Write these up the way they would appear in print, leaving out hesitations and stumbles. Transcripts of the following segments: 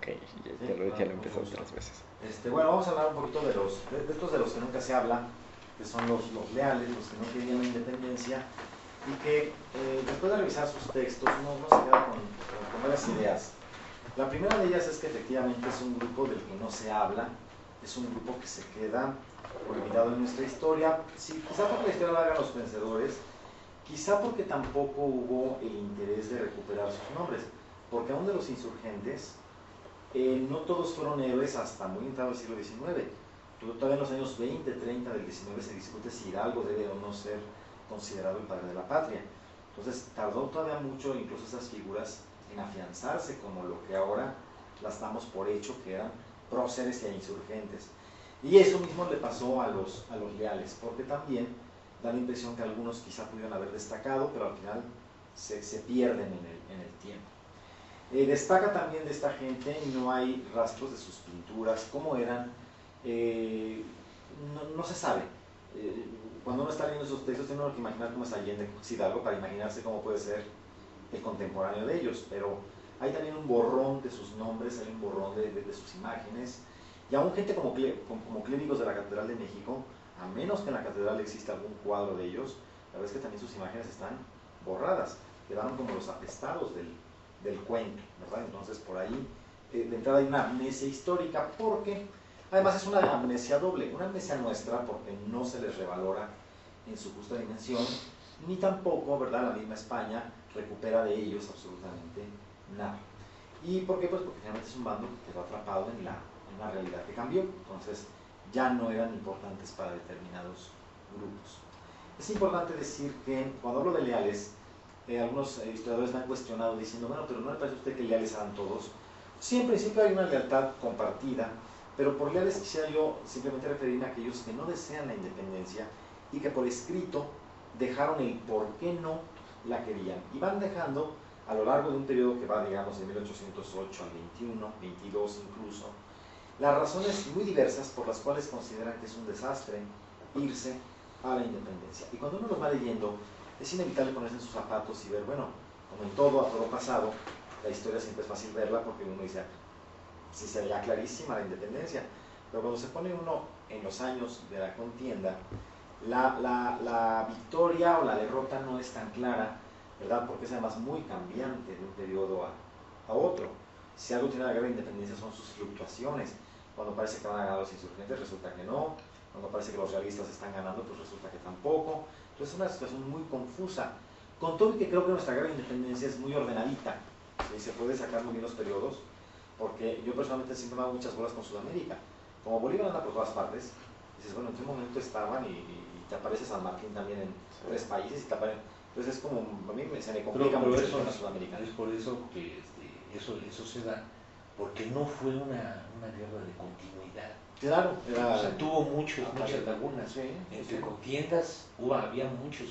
Ok, ¿Sí? ya lo he empezado 3 veces. Bueno, vamos a hablar un poquito de estos de los que nunca se habla, que son los leales, los que no querían la independencia, y que después de revisar sus textos no se queda con varias ideas. La primera de ellas es que efectivamente es un grupo del que no se habla, es un grupo que se queda olvidado en nuestra historia, sí, quizá porque la historia la hagan los vencedores, quizá porque tampoco hubo el interés de recuperar sus nombres, porque aún de los insurgentes, no todos fueron héroes hasta muy entrado el siglo XIX. Todavía en los años 20, 30 del XIX se discute si Hidalgo debe o no ser considerado el padre de la patria. Entonces tardó todavía mucho incluso esas figuras en afianzarse como lo que ahora las damos por hecho que eran próceres e insurgentes. Y eso mismo le pasó a los leales, porque también da la impresión que algunos quizá pudieron haber destacado, pero al final se pierden en el tiempo. Destaca también de esta gente, no hay rastros de sus pinturas, cómo eran, no se sabe. Cuando uno está leyendo esos textos tiene uno que imaginar cómo es Allende Hidalgo para imaginarse cómo puede ser el contemporáneo de ellos, pero hay también un borrón de sus nombres, hay un borrón de sus imágenes, y aún gente como clérigos de la Catedral de México, a menos que en la catedral exista algún cuadro de ellos, la verdad es que también sus imágenes están borradas, quedaron como los apestados del cuento, ¿verdad? Entonces por ahí de entrada hay una amnesia histórica, porque además es una amnesia doble, una amnesia nuestra porque no se les revalora en su justa dimensión, ni tampoco, ¿verdad?, la misma España recupera de ellos absolutamente nada. ¿Y por qué? Pues porque finalmente es un bando que quedó atrapado en una realidad que cambió, entonces ya no eran importantes para determinados grupos. Es importante decir que cuando hablo de leales, algunos historiadores me han cuestionado diciendo, bueno, pero ¿no le parece a usted que leales eran todos? Sí, en principio hay una lealtad compartida, pero por leales quisiera yo simplemente referirme a aquellos que no desean la independencia y que por escrito dejaron el por qué no la querían. Y van dejando a lo largo de un periodo que va, digamos, de 1808 al 21, 22 incluso, las razones muy diversas por las cuales consideran que es un desastre irse a la independencia. Y cuando uno los va leyendo, es inevitable ponerse en sus zapatos y ver, bueno, como en todo, a todo pasado, la historia siempre es fácil verla porque uno dice, sí se veía clarísima la independencia, pero cuando se pone uno en los años de la contienda, la victoria o la derrota no es tan clara, ¿verdad? Porque es además muy cambiante de un periodo a otro. Si algo tiene la guerra de independencia son sus fluctuaciones. Cuando parece que van a ganar los insurgentes, resulta que no. Cuando parece que los realistas están ganando, pues resulta que tampoco. Entonces es una situación muy confusa. Con todo y que creo que nuestra guerra de independencia es muy ordenadita, ¿sí? Se puede sacar muy bien los periodos, porque yo personalmente siempre me hago muchas bolas con Sudamérica. Como Bolívar anda por todas partes, dices, bueno, ¿en qué momento estaban? Y te aparece San Martín también en 3 países y te aparece. Entonces es como, a mí se me complica mucho el tema sudamericano. Es por eso que eso se da, porque no fue una guerra de continuidad. Claro, O sea, tuvo muchas lagunas. Sí, Entre sí. contiendas había muchos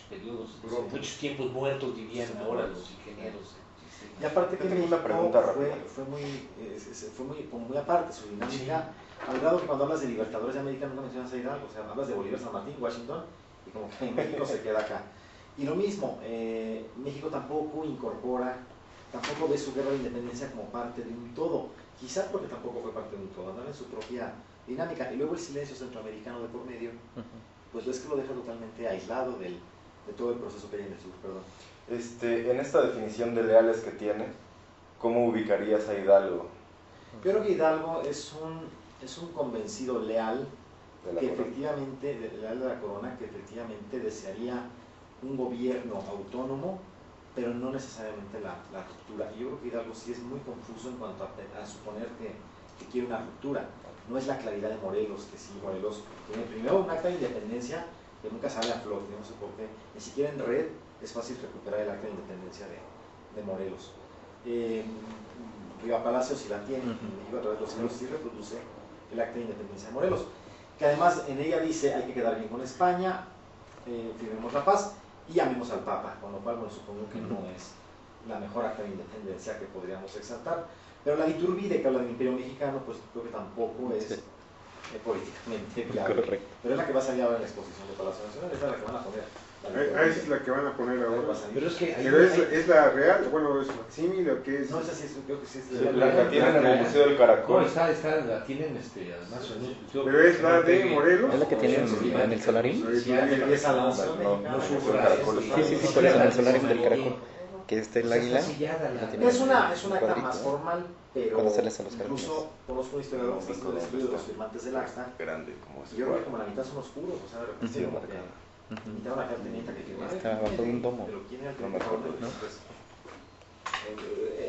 periodos, Sí. muchos tiempos muertos, dirían Sí, ahora sí. los ingenieros. Y aparte que Yo tengo México una pregunta rápida. fue como muy aparte su dinámica, al grado que cuando hablas de libertadores de América nunca mencionas a Hidalgo, o sea, hablas de Bolívar, San Martín, Washington, y como que México se queda acá. Y lo mismo, México tampoco ve su guerra de independencia como parte de un todo, quizás porque tampoco fue parte de un todo, andaba en su propia dinámica, y luego el silencio centroamericano de por medio, pues ves que lo deja totalmente aislado de todo el proceso que hay en el sur, perdón. En esta definición de leales que tiene, ¿cómo ubicarías a Hidalgo? Yo creo que Hidalgo es un convencido leal, De la que corona. efectivamente, leal de la corona, que efectivamente desearía un gobierno autónomo, pero no necesariamente la ruptura. Y yo creo que Hidalgo sí es muy confuso en cuanto a suponer que quiere una ruptura. No es la claridad de Morelos, que sí, Morelos tiene primero un acta de independencia que nunca sale a flote, no sé por qué, ni siquiera en red es fácil recuperar el acta de independencia de Morelos. Riva Palacio sí la tiene, y a través de los siglos sí reproduce el acta de independencia de Morelos, que además en ella dice hay que quedar bien con España, firmemos la paz y amemos al Papa, con lo cual bueno, supongo que no es la mejor acta de independencia que podríamos exaltar, pero la de Iturbide, que habla del Imperio Mexicano, pues creo que tampoco es políticamente viable. Correcto. Pero es la que va a salir ahora en la exposición de Palacio Nacional, esa es la que van a poner Esa es la que van a poner ahora. Pero es que Pero es la real, bueno, es facsímil o qué es. No, esa sí, creo que sí es Sí, la que tienen en el Museo del Caracol. la tienen además en un- Pero es la de Morelos. ¿Es la que tienen en el Solarín? Y empieza la noción No, mexicana. no sufre Caracol. Sí, por eso en el Solarín del Caracol. Que está el águila. Es una acta más formal, pero Cuando sales a los incluso conozco un historiador que está haciendo el estudio de los firmantes del acta. Grande como ese Y yo creo que cuadro. como la mitad son oscuros, o sea, de repente Sí, como que invitaron a cada teniente que firmara. Está bajo de un domo. Pero ¿quién era el No me teniente acuerdo, coronel? ¿no? Pues,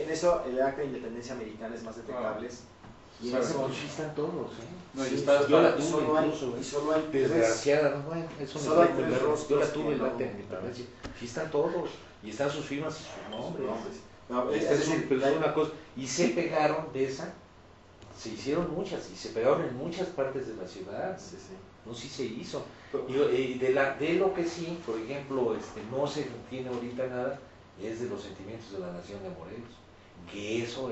en eso el acta de independencia americana es más detectable. Y en eso Sí están todos, ¿eh? No, y sí, está, Yo la y tuve solo hay, incluso, y solo hay tres. desgraciada, ¿no? Bueno, eso me Solo hay duele, tres pero rostros yo la que tuve en no- la independencia. Sí están todos, y están sus firmas y sus nombres. No, Es es decir, decir, pero es una cosa, y se pegaron de esa, se hicieron muchas, y se pegaron en muchas partes de la ciudad. sí, sí. No, sí se hizo. Y de lo que sí, por ejemplo, no se tiene ahorita nada, es de los sentimientos de la nación de Morelos. Que eso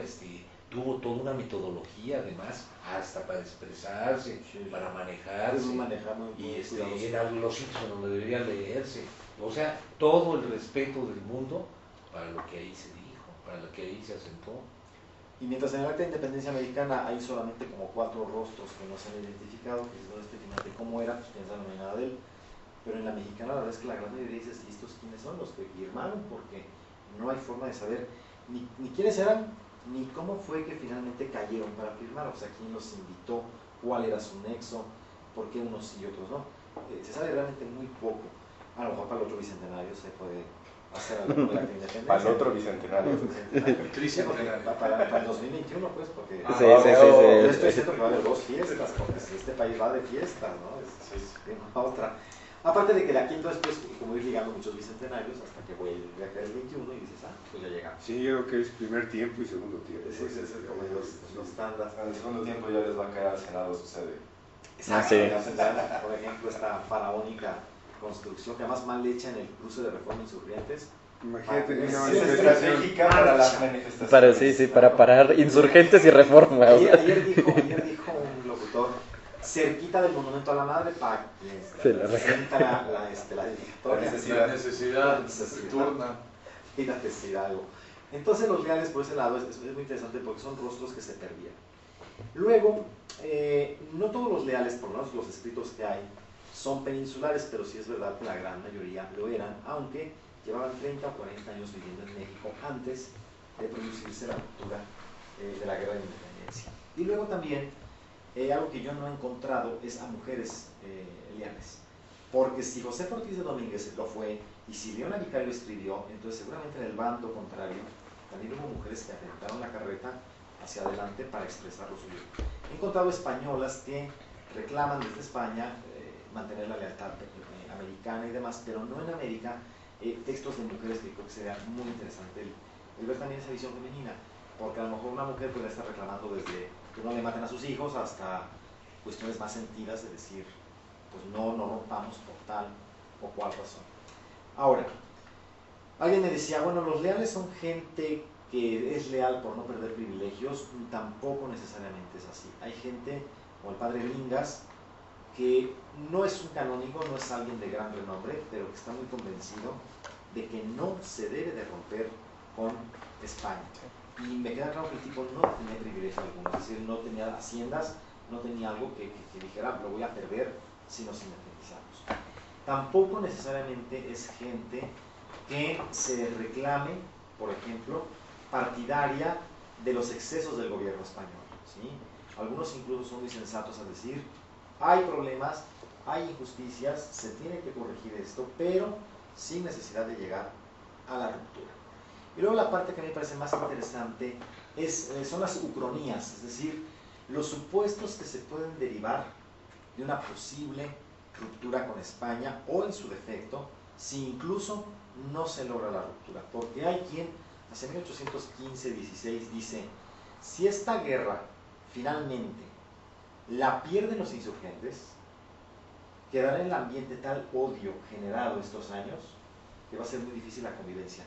tuvo toda una metodología, además, hasta para expresarse, Sí. para Es manejarse. un manejar muy Y cuidadoso. eran los sitios donde debería leerse. O sea, todo el respeto del mundo para lo que ahí se dijo, para lo que ahí se asentó. Y mientras en el acta de independencia americana hay solamente como 4 rostros que no se han identificado, que es este firmante cómo era, pues piensan no hay nada de él. Pero en la mexicana la verdad es que la gran mayoría dice, ¿y estos quiénes son los que firmaron? Porque no hay forma de saber ni quiénes eran, ni cómo fue que finalmente cayeron para firmar, o sea, quién los invitó, cuál era su nexo, por qué unos sí y otros no. Se sabe realmente muy poco. A lo mejor para el otro bicentenario se puede hacer algo de la acta de independencia. Para el otro bicentenario. Sí, porque para el 2021, pues, porque Sí, yo sí. estoy diciendo que va a haber 2 fiestas, porque si este país va de fiestas, ¿no? Es de una a otra. Aparte de que de aquí entonces, pues, como ir ligando muchos bicentenarios, hasta que voy a caer el 21 y dices, pues ya llegamos. Sí, yo creo que es primer tiempo y segundo tiempo. Sí, es como los tandas. En el segundo tiempo ya les va a caer al Senado su sede. Exacto. sí. Por ejemplo, esta faraónica construcción que además mal hecha en el cruce de Reforma Insurgentes. Imagínate una Es manifestación. estratégica para las manifestaciones. Para parar insurgentes y reformas. Ayer dijo un locutor, cerquita del Monumento a la Madre, para Se la presenta la La dedicatoria. necesidad. La necesidad turna. Y la necesidad algo. Entonces los leales por ese lado es muy interesante porque son rostros que se perdían. Luego, no todos los leales, por lo menos los escritos que hay, son peninsulares, pero sí es verdad que la gran mayoría lo eran, aunque llevaban 30 o 40 años viviendo en México antes de producirse la ruptura de la Guerra de Independencia. Y luego también, algo que yo no he encontrado es a mujeres leales. Porque si José Ortiz de Domínguez lo fue, y si Leona Vicario lo escribió, entonces seguramente en el bando contrario también hubo mujeres que aventaron la carreta hacia adelante para expresar lo suyo. He encontrado españolas que reclaman desde España mantener la lealtad americana y demás, pero no en América, textos de mujeres que creo que sería muy interesante el ver también esa visión femenina, porque a lo mejor una mujer puede estar reclamando desde que no le maten a sus hijos hasta cuestiones más sentidas de decir, pues no rompamos por tal o cual razón. Ahora, alguien me decía, bueno, los leales son gente que es leal por no perder privilegios. Tampoco necesariamente es así. Hay gente, como el padre Lingas, que no es un canónigo, no es alguien de gran renombre, pero que está muy convencido de que no se debe de romper con España. Y me queda claro que el tipo no tenía privilegio alguno, es decir, no tenía haciendas, no tenía algo que dijera, lo voy a perder si nos independizamos. Tampoco necesariamente es gente que se reclame, por ejemplo, partidaria de los excesos del gobierno español, ¿sí? Algunos incluso son muy sensatos al decir, hay problemas, hay injusticias, se tiene que corregir esto, pero sin necesidad de llegar a la ruptura. Y luego la parte que a mí me parece más interesante son las ucronías, es decir, los supuestos que se pueden derivar de una posible ruptura con España o en su defecto, si incluso no se logra la ruptura. Porque hay quien, hacia 1815-16, dice, si esta guerra finalmente la pierden los insurgentes, quedará en el ambiente tal odio generado estos años que va a ser muy difícil la convivencia.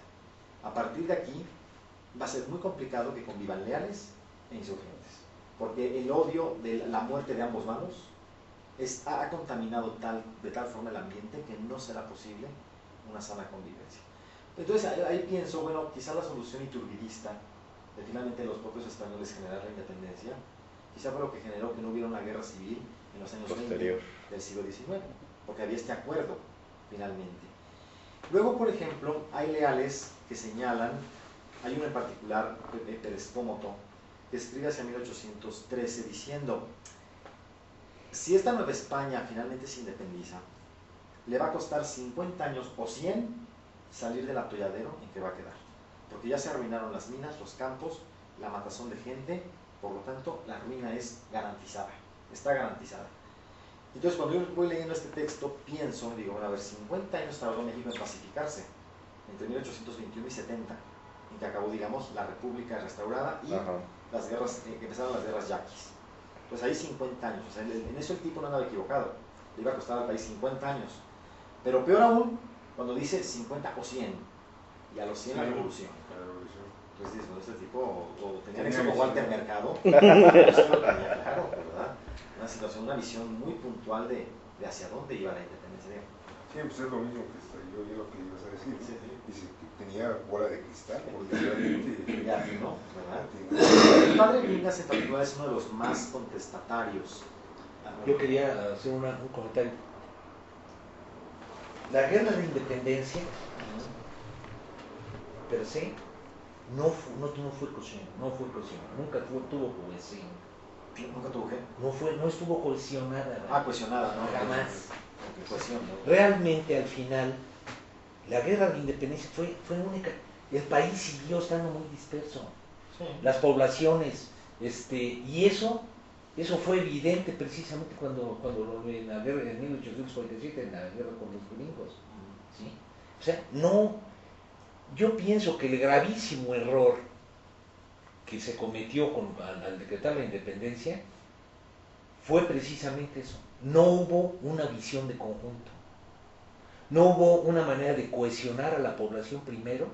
A partir de aquí va a ser muy complicado que convivan leales e insurgentes, porque el odio de la muerte de ambos bandos ha contaminado de tal forma el ambiente que no será posible una sana convivencia. Entonces ahí pienso, bueno, quizá la solución iturbidista de finalmente los propios españoles generar la independencia, quizá fue lo que generó que no hubiera una guerra civil en los años 20 del siglo XIX, porque había este acuerdo finalmente. Luego, por ejemplo, hay leales que señalan, hay uno en particular, Pepe Pérez Cómoto, que escribe hacia 1813 diciendo: si esta Nueva España finalmente se independiza, le va a costar 50 años o 100 salir del atolladero en que va a quedar, porque ya se arruinaron las minas, los campos, la matazón de gente, por lo tanto la ruina es garantizada, está garantizada. Entonces cuando yo voy leyendo este texto pienso, digo, bueno, a ver, 50 años tardó México en pacificarse, entre 1821 y 70, en que acabó, digamos, la República restaurada y las guerras, que empezaron las guerras yaquis. Pues ahí 50 años, o sea, en eso el tipo no andaba equivocado, le iba a costar al país 50 años. Pero peor aún, cuando dice 50 o 100, y a los 100 la revolución. Entonces dices, bueno, este tipo o tenía eso como Walter Mercado, claro, ¿verdad? Una situación, una visión muy puntual de hacia dónde iba la independencia. Sí, pues es lo mismo que yo lo que ibas a decir. Sí, sí. Dice que tenía bola de cristal, porque realmente... Ya, ¿no? ¿Verdad? El padre Vingas en particular es uno de los más contestatarios. Yo quería hacer un comentario. La guerra de independencia, per se, no fue cohesión, nunca tuvo cohesión. ¿Nunca tuvo qué? No estuvo cohesionada. Cohesionada, ¿no? Jamás. Cohesión, ¿no? Realmente, al final, la guerra de independencia fue única. El país siguió estando muy disperso. Sí. Las poblaciones, y eso fue evidente precisamente cuando en la guerra de 1847, en la guerra con los gringos. ¿Sí? O sea, yo pienso que el gravísimo error que se cometió al decretar la independencia fue precisamente eso. No hubo una visión de conjunto. No hubo una manera de cohesionar a la población primero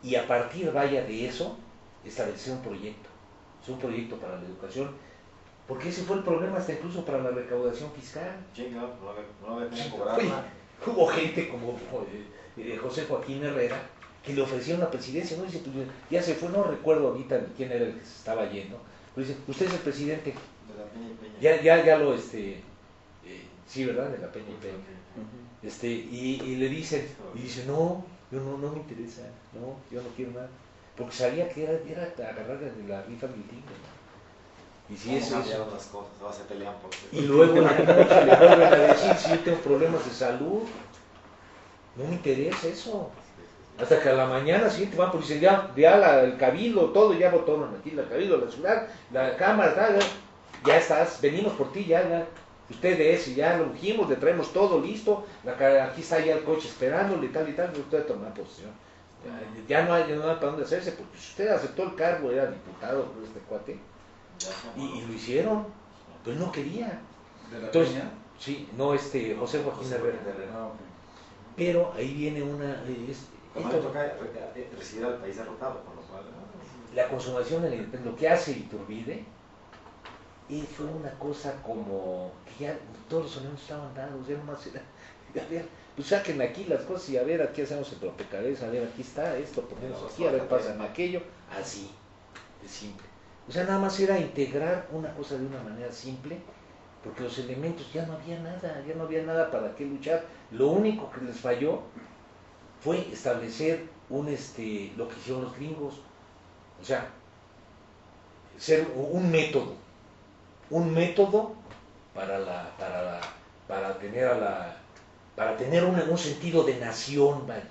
y a partir, de eso, establecer un proyecto. Es un proyecto para la educación, porque ese fue el problema hasta incluso para la recaudación fiscal. Sí, no había cómo cobrar nada. Hubo gente como José Joaquín Herrera que le ofrecieron la presidencia, ¿no? Dice, pues, ya se fue, no recuerdo ahorita quién era el que se estaba yendo, pero dice, usted es el presidente. De la Peña y Peña. Ya lo, sí, ¿verdad? De la Peña y Peña. Y le dicen, y dice, no me interesa, no, yo no quiero nada, porque sabía que era agarrar de la rifa del tigre, ¿no? Y si eso cambiaron las cosas, se pelean por eso. Y luego le vuelven a decir, si yo tengo problemas de salud, no me interesa eso. Hasta que a la mañana siguiente van por dicen, ya el cabildo, todo, ya votaron aquí, el cabildo, la ciudad, la cámara, ya estás, venimos por ti, ya, ustedes, ya lo ungimos, le traemos todo listo, aquí está ya el coche esperándole, tal y tal, usted toma posición. Ya no hay para dónde hacerse, porque si usted aceptó el cargo, era diputado por este cuate, y lo hicieron, pero él no quería. ¿De la Entonces, Peña? sí, no, José Joaquín Herrera. Pero ahí viene una... Como le toca residir al país derrotado, con lo cual... La consumación de la independencia, lo que hace Iturbide, fue una cosa como que ya todos los elementos estaban dados, ya nomás era, a ver, pues saquen aquí las cosas y a ver, aquí hacemos el rompecabezas, a ver, aquí está esto, ponemos aquí, a ver, pasan aquello, así, de simple. O sea, nada más era integrar una cosa de una manera simple, porque los elementos ya no había nada para qué luchar. Lo único que les falló fue establecer lo que hicieron los gringos, o sea, ser un método para tener un sentido de nación, vaya,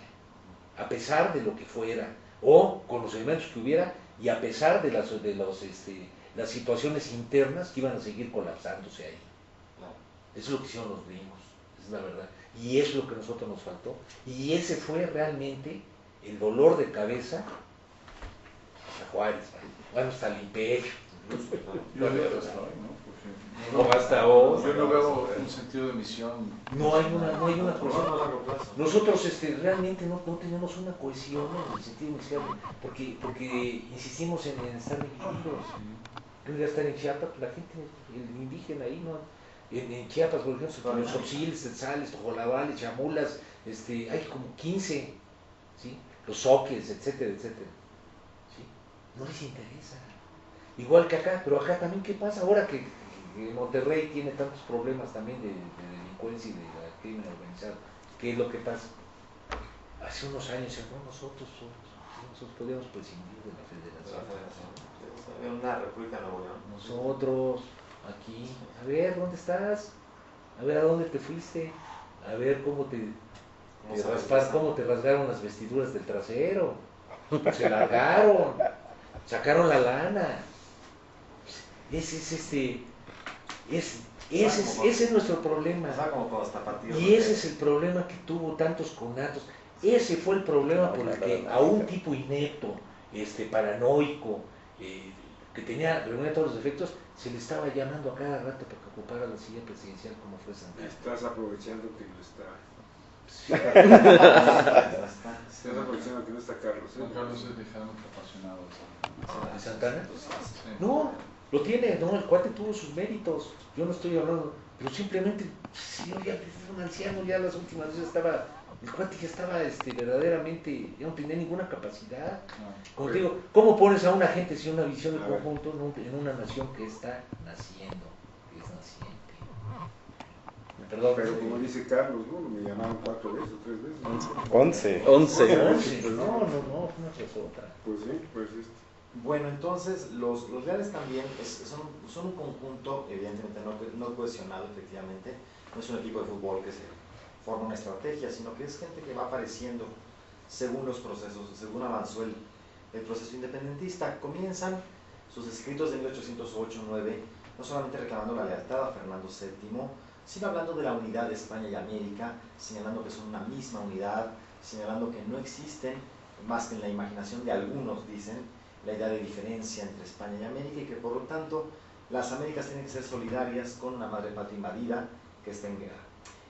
a pesar de lo que fuera, o con los elementos que hubiera, y a pesar de las situaciones internas que iban a seguir colapsándose ahí. Eso es lo que hicieron los gringos, es la verdad. Y eso es lo que a nosotros nos faltó. Y ese fue realmente el dolor de cabeza hasta Juárez, bueno, hasta el imperio. Yo veo hasta hoy, ¿no? Como hasta hoy. Yo no veo un sentido de misión. No hay una cohesión. Nosotros realmente no tenemos una cohesión en el sentido inicial, porque insistimos en estar divididos. En estar en Chiapas, la gente, el indígena ahí, no, En Chiapas, por ejemplo, los Tzotzils, Tetzales, Tojolabales, Chamulas, hay como 15, ¿sí? Los Zoques, etcétera, etcétera. ¿Sí? No les interesa. Igual que acá, pero acá también, ¿qué pasa ahora que Monterrey tiene tantos problemas también de delincuencia y de crimen organizado? ¿Qué es lo que pasa? Hace unos años, nosotros podíamos prescindir de la federación. En una república de Nuevo León. Nosotros, aquí, a ver, ¿dónde estás? A ver, ¿a dónde te fuiste? A ver, ¿cómo te rasgaron las vestiduras del trasero? Se largaron, sacaron la lana. Ese es nuestro problema. Y ese es el problema que tuvo tantos conatos. Ese fue el problema por el que a un tipo inepto, paranoico, que reunía todos los defectos, se le estaba llamando a cada rato para que ocupara la silla presidencial como fue Santana. Estás aprovechando que no está. Sí. Estás aprovechando que no está Carlos. Juan Carlos es ligeramente apasionado. ¿De Santana? Sí. No, lo tiene, no, el cuate tuvo sus méritos, yo no estoy hablando, pero simplemente, señor, ya es un anciano, ya las últimas veces el cuate ya estaba verdaderamente, ya no tenía ninguna capacidad. Como te digo, ¿cómo pones a una gente sin una visión de conjunto en una nación que está naciendo, que es naciente? Perdón. Pero como dice Carlos, ¿no? Me llamaron 4 veces o 3 veces. 11. No, una tras otra. Pues sí, pues Bueno, entonces los leales también son un conjunto, evidentemente no cohesionado, efectivamente. No es un equipo de fútbol que se forma una estrategia, sino que es gente que va apareciendo según los procesos, según avanzó el proceso independentista. Comienzan sus escritos de 1808-9, no solamente reclamando la lealtad a Fernando VII, sino hablando de la unidad de España y América, señalando que son una misma unidad, señalando que no existen, más que en la imaginación de algunos, dicen, la idea de diferencia entre España y América, y que por lo tanto las Américas tienen que ser solidarias con una madre patria invadida que está en guerra.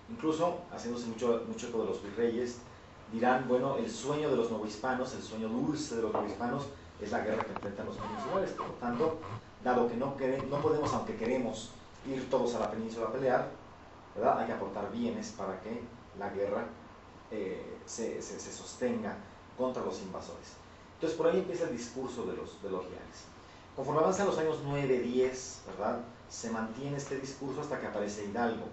Incluso, haciéndose mucho eco de los virreyes, dirán, bueno, el sueño de los novohispanos, el sueño dulce de los novohispanos es la guerra que enfrentan los peninsulares. Por lo tanto, dado que no podemos, aunque queremos, ir todos a la península a pelear, ¿verdad? Hay que aportar bienes para que la guerra se sostenga contra los invasores. Entonces por ahí empieza el discurso de los leales. Conforme avanzan los años 9, 10, ¿verdad? Se mantiene este discurso hasta que aparece Hidalgo.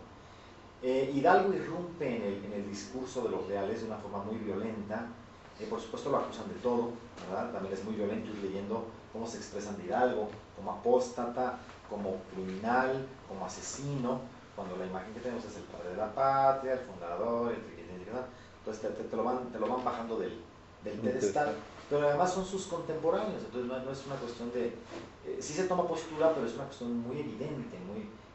Hidalgo irrumpe en el discurso de los leales de una forma muy violenta. Por supuesto lo acusan de todo, ¿verdad? También es muy violento ir leyendo cómo se expresan de Hidalgo, como apóstata, como criminal, como asesino, cuando la imagen que tenemos es el padre de la patria, el fundador, entonces te lo van bajando del pedestal, pero además son sus contemporáneos, entonces no es una cuestión de, sí se toma postura, pero es una cuestión muy evidente,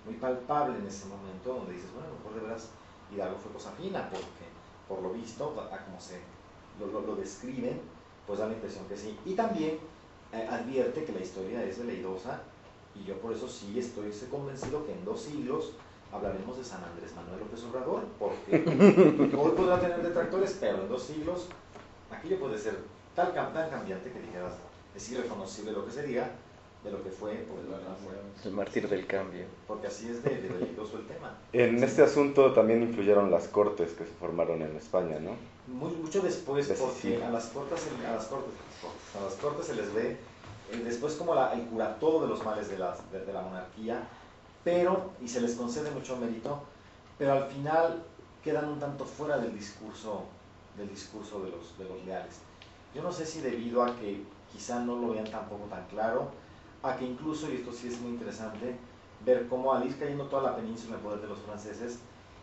muy palpable en ese momento, donde dices, bueno, a lo mejor de veras Hidalgo fue cosa fina, porque por lo visto, a como se lo describen, pues da la impresión que sí. Y también advierte que la historia es veleidosa, y yo por eso sí estoy convencido que en 2 siglos hablaremos de San Andrés Manuel López Obrador, porque hoy podrá tener detractores, pero en 2 siglos aquello puede ser tan cambiante que dijeras, es irreconocible lo que se diga de lo que fue por el mártir del cambio. Porque así es de peligroso el tema. En este asunto también influyeron las cortes que se formaron en España, ¿no? Mucho después, porque a las cortes se les ve después como el curatorio de los males de la monarquía, y se les concede mucho mérito, pero al final quedan un tanto fuera del discurso de los leales. Yo no sé si debido a que quizá no lo vean tampoco tan claro, a que incluso, y esto sí es muy interesante, ver cómo al ir cayendo toda la península en poder de los franceses,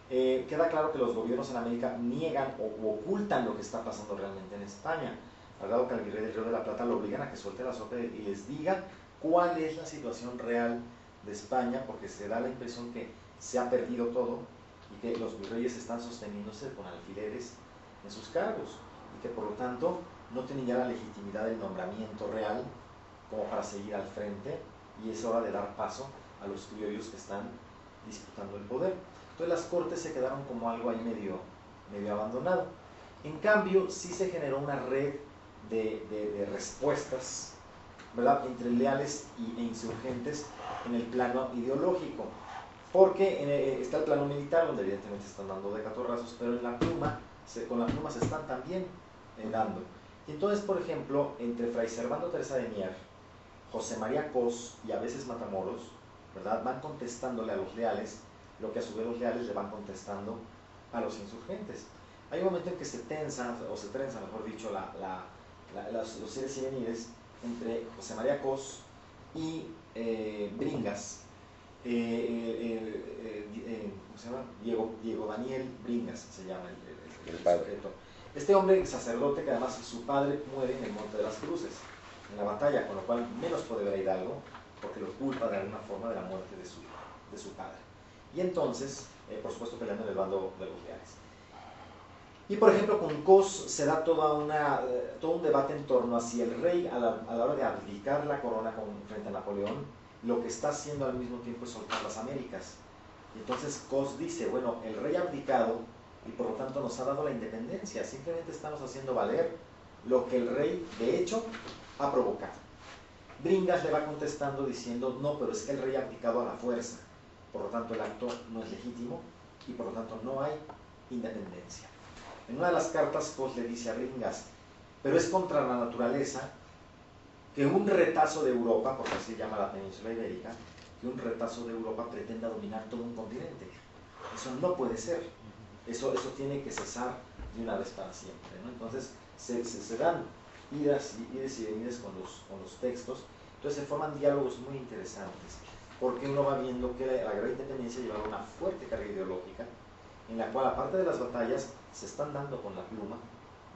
queda claro que los gobiernos en América niegan o ocultan lo que está pasando realmente en España. Al grado que al virrey del Río de la Plata lo obligan a que suelte la sopa y les diga cuál es la situación real de España, porque se da la impresión que se ha perdido todo y que los virreyes están sosteniéndose con alfileres en sus cargos y que por lo tanto no tienen ya la legitimidad del nombramiento real como para seguir al frente, y es hora de dar paso a los criollos que están disputando el poder. Entonces las cortes se quedaron como algo ahí medio abandonado. En cambio sí se generó una red de respuestas, ¿verdad?, entre leales e insurgentes en el plano ideológico. porque está el plano militar, donde evidentemente están dando de catorrazos, pero en la pluma, con la pluma se están también dando. Y entonces, por ejemplo, entre Fray Servando Teresa de Mier, José María Cos y a veces Matamoros, ¿verdad?, van contestándole a los leales lo que a su vez los leales le van contestando a los insurgentes. Hay un momento en que se tensa, o se trenza, mejor dicho, los ires y venires entre José María Cos y Bringas, ¿cómo se llama? Diego Daniel Bringas se llama el sujeto. Este hombre sacerdote, que además su padre muere en el Monte de las Cruces, en la batalla, con lo cual menos puede ver a Hidalgo, porque lo culpa de alguna forma de la muerte de su padre. Y entonces, por supuesto, peleando en el bando de los leales. Y por ejemplo, con Cos se da todo un debate en torno a si el rey, a la hora de abdicar la corona frente a Napoleón, lo que está haciendo al mismo tiempo es soltar las Américas. Y entonces Cos dice, bueno, el rey ha abdicado y por lo tanto nos ha dado la independencia, simplemente estamos haciendo valer lo que el rey, de hecho, ha provocado. Bringas le va contestando diciendo, no, pero es que el rey ha abdicado a la fuerza, por lo tanto el acto no es legítimo y por lo tanto no hay independencia. En una de las cartas Cos le dice a Bringas, pero es contra la naturaleza que un retazo de Europa, porque así se llama la península ibérica, que un retazo de Europa pretenda dominar todo un continente. Eso no puede ser. Eso tiene que cesar de una vez para siempre, ¿no? Entonces se dan idas y venidas con los textos. Entonces se forman diálogos muy interesantes, porque uno va viendo que la Guerra de Independencia lleva una fuerte carga ideológica, en la cual, aparte de las batallas, se están dando con la pluma,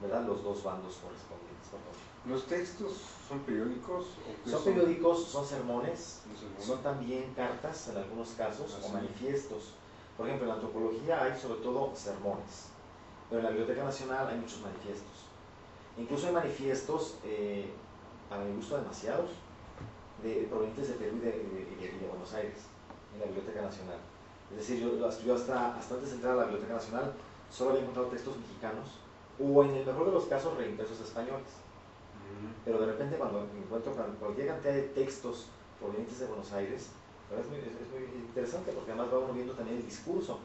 ¿verdad?, los dos bandos correspondientes. ¿Los textos son periódicos? Son periódicos, son sermones, son también cartas en algunos casos, o manifiestos. Por ejemplo, en la antropología hay sobre todo sermones, pero en la Biblioteca Nacional hay muchos manifiestos. Incluso hay manifiestos, para mi gusto demasiados, provenientes de Perú y de Buenos Aires, en la Biblioteca Nacional. Es decir, yo hasta antes de entrar a la Biblioteca Nacional solo había encontrado textos mexicanos, o en el mejor de los casos reimpresos españoles. Pero de repente cuando encuentro cualquier cantidad de textos provenientes de Buenos Aires, es muy interesante, porque además va uno viendo también el discurso,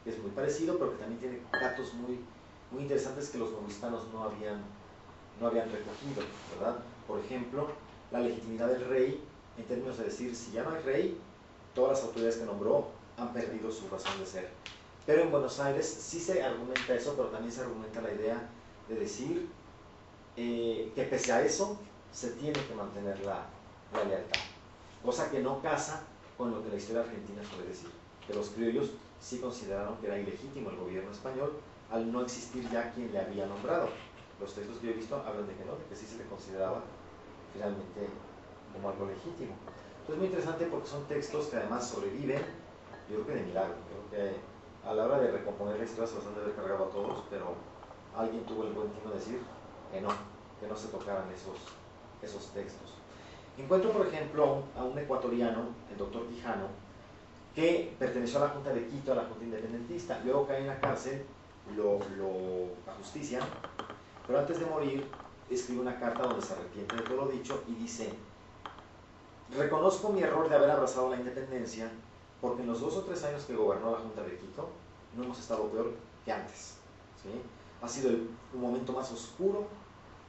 que es muy parecido, pero que también tiene datos muy interesantes que los novohispanos no habían recogido, ¿verdad? Por ejemplo, la legitimidad del rey, en términos de decir, si ya no hay rey, todas las autoridades que nombró han perdido su razón de ser. Pero en Buenos Aires sí se argumenta eso, pero también se argumenta la idea de decir que pese a eso se tiene que mantener la lealtad, cosa que no casa con lo que la historia argentina suele decir, que los criollos sí consideraron que era ilegítimo el gobierno español al no existir ya quien le había nombrado. Los textos que yo he visto hablan de que no, de que sí se le consideraba finalmente como algo legítimo. Entonces es muy interesante porque son textos que además sobreviven, yo creo que de milagro. Creo que a la hora de recomponer la historia se los han de haber cargado a todos, pero alguien tuvo el buen tino de decir que no se tocaran esos textos. Encuentro, por ejemplo, a un ecuatoriano, el doctor Quijano, que perteneció a la Junta de Quito, a la Junta Independentista, luego cae en la cárcel, lo ajustician, pero antes de morir escribe una carta donde se arrepiente de todo lo dicho y dice: reconozco mi error de haber abrazado la independencia, porque en los 2 o 3 años que gobernó la Junta de Quito no hemos estado peor que antes, ¿sí? Ha sido un momento más oscuro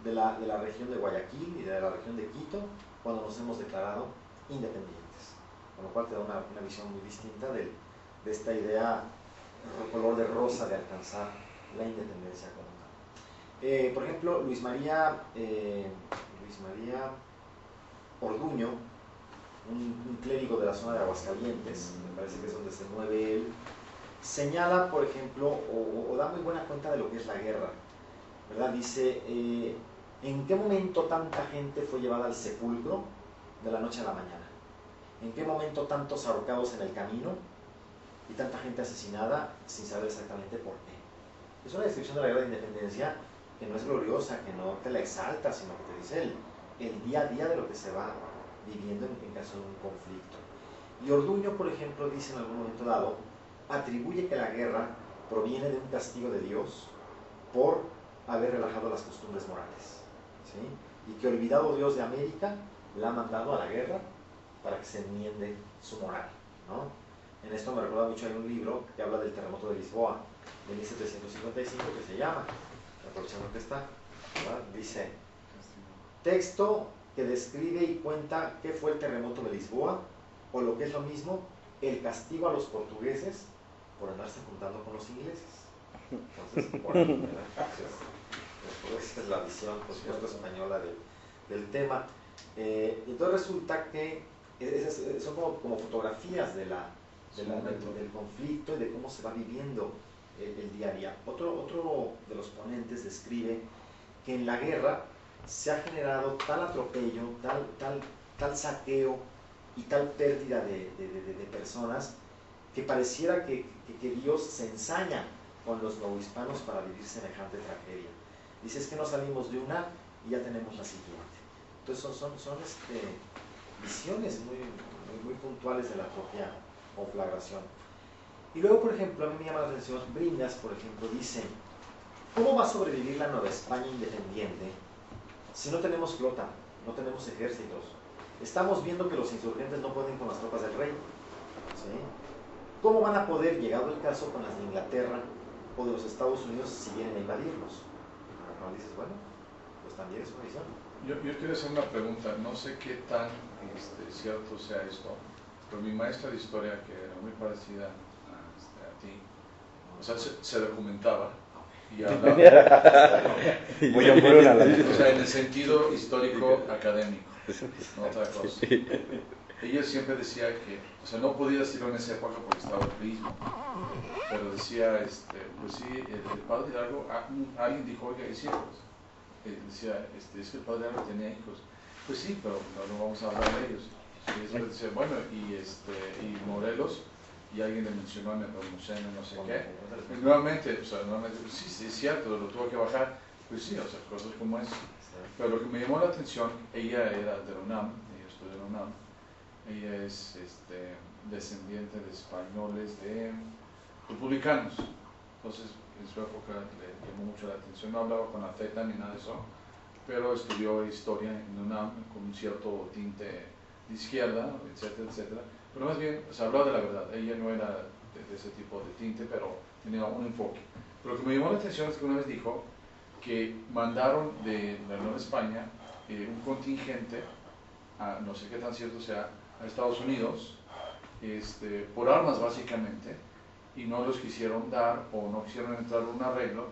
de la región de Guayaquil y de la región de Quito cuando nos hemos declarado independientes, con lo cual te da una visión muy distinta de esta idea color de rosa de alcanzar la independencia como tal. Por ejemplo, Luis María Orduño, un clérigo de la zona de Aguascalientes, me parece que es donde se mueve él, señala, por ejemplo, o da muy buena cuenta de lo que es la guerra, ¿verdad? Dice, ¿en qué momento tanta gente fue llevada al sepulcro de la noche a la mañana? ¿En qué momento tantos ahorcados en el camino y tanta gente asesinada sin saber exactamente por qué? Es una descripción de la guerra de independencia que no es gloriosa, que no te la exalta, sino que te dice el día a día de lo que se va viviendo en caso de un conflicto. Y Orduño, por ejemplo, dice en algún momento dado, atribuye que la guerra proviene de un castigo de Dios por haber relajado las costumbres morales, ¿sí? Y que olvidado Dios de América la ha mandado a la guerra para que se enmiende su moral, ¿no? En esto me recuerda mucho, hay un libro que habla del terremoto de Lisboa, de 1755, que se llama, aprovechando que está, ¿verdad? Dice, texto que describe y cuenta qué fue el terremoto de Lisboa, o lo que es lo mismo, el castigo a los portugueses por andarse juntando con los ingleses. Entonces, por ahí, ¿verdad? Esa es la visión, por supuesto, española del tema. Entonces resulta que son como fotografías del conflicto y de cómo se va viviendo el día a día. Otro de los ponentes describe que en la guerra se ha generado tal atropello, tal saqueo y tal pérdida de personas que pareciera que Dios se ensaña con los novohispanos para vivir semejante tragedia. Dice, es que no salimos de una y ya tenemos la siguiente. Entonces son visiones muy puntuales de la propia conflagración. Y luego, por ejemplo, a mí me llama la atención, Brindas, por ejemplo, dice, ¿cómo va a sobrevivir la Nueva España independiente si no tenemos flota, no tenemos ejércitos? Estamos viendo que los insurgentes no pueden con las tropas del rey, ¿sí? ¿Cómo van a poder, llegado el caso, con las de Inglaterra o de los Estados Unidos si vienen a invadirnos? Cuando dices, bueno, pues también es una visión. Yo quiero hacer una pregunta, no sé qué tan cierto sea esto, pero mi maestra de historia, que era muy parecida a ti, o sea, se documentaba y hablaba, Muy hambruna la o sea, en el sentido histórico académico, no otra cosa. Ella siempre decía que, o sea, no podía decirlo en esa época porque estaba el prismo, pero decía, pues sí, el padre Hidalgo, alguien dijo, oiga, es cierto, decía, es que el padre Hidalgo tenía hijos. Pues sí, pero no vamos a hablar de ellos. Y después decía, bueno, y Morelos, y alguien le mencionó en el Nepomuceno, no sé qué. Y nuevamente, o sea, sí, es cierto, lo tuvo que bajar. Pues sí, o sea, cosas como eso. Pero lo que me llamó la atención, ella era de la UNAM, ella estudió en la UNAM, ella es descendiente de españoles, de republicanos. Entonces, en su época le llamó mucho la atención, no hablaba con afecta ni nada de eso, pero estudió historia en UNAM con un cierto tinte de izquierda, etcétera, etcétera. Pero más bien, se hablaba de la verdad, ella no era de ese tipo de tinte, pero tenía un enfoque. Pero lo que me llamó la atención es que una vez dijo que mandaron de la Nueva España un contingente, no sé qué tan cierto sea, a Estados Unidos, por armas básicamente, y no los quisieron dar o no quisieron entrar en un arreglo,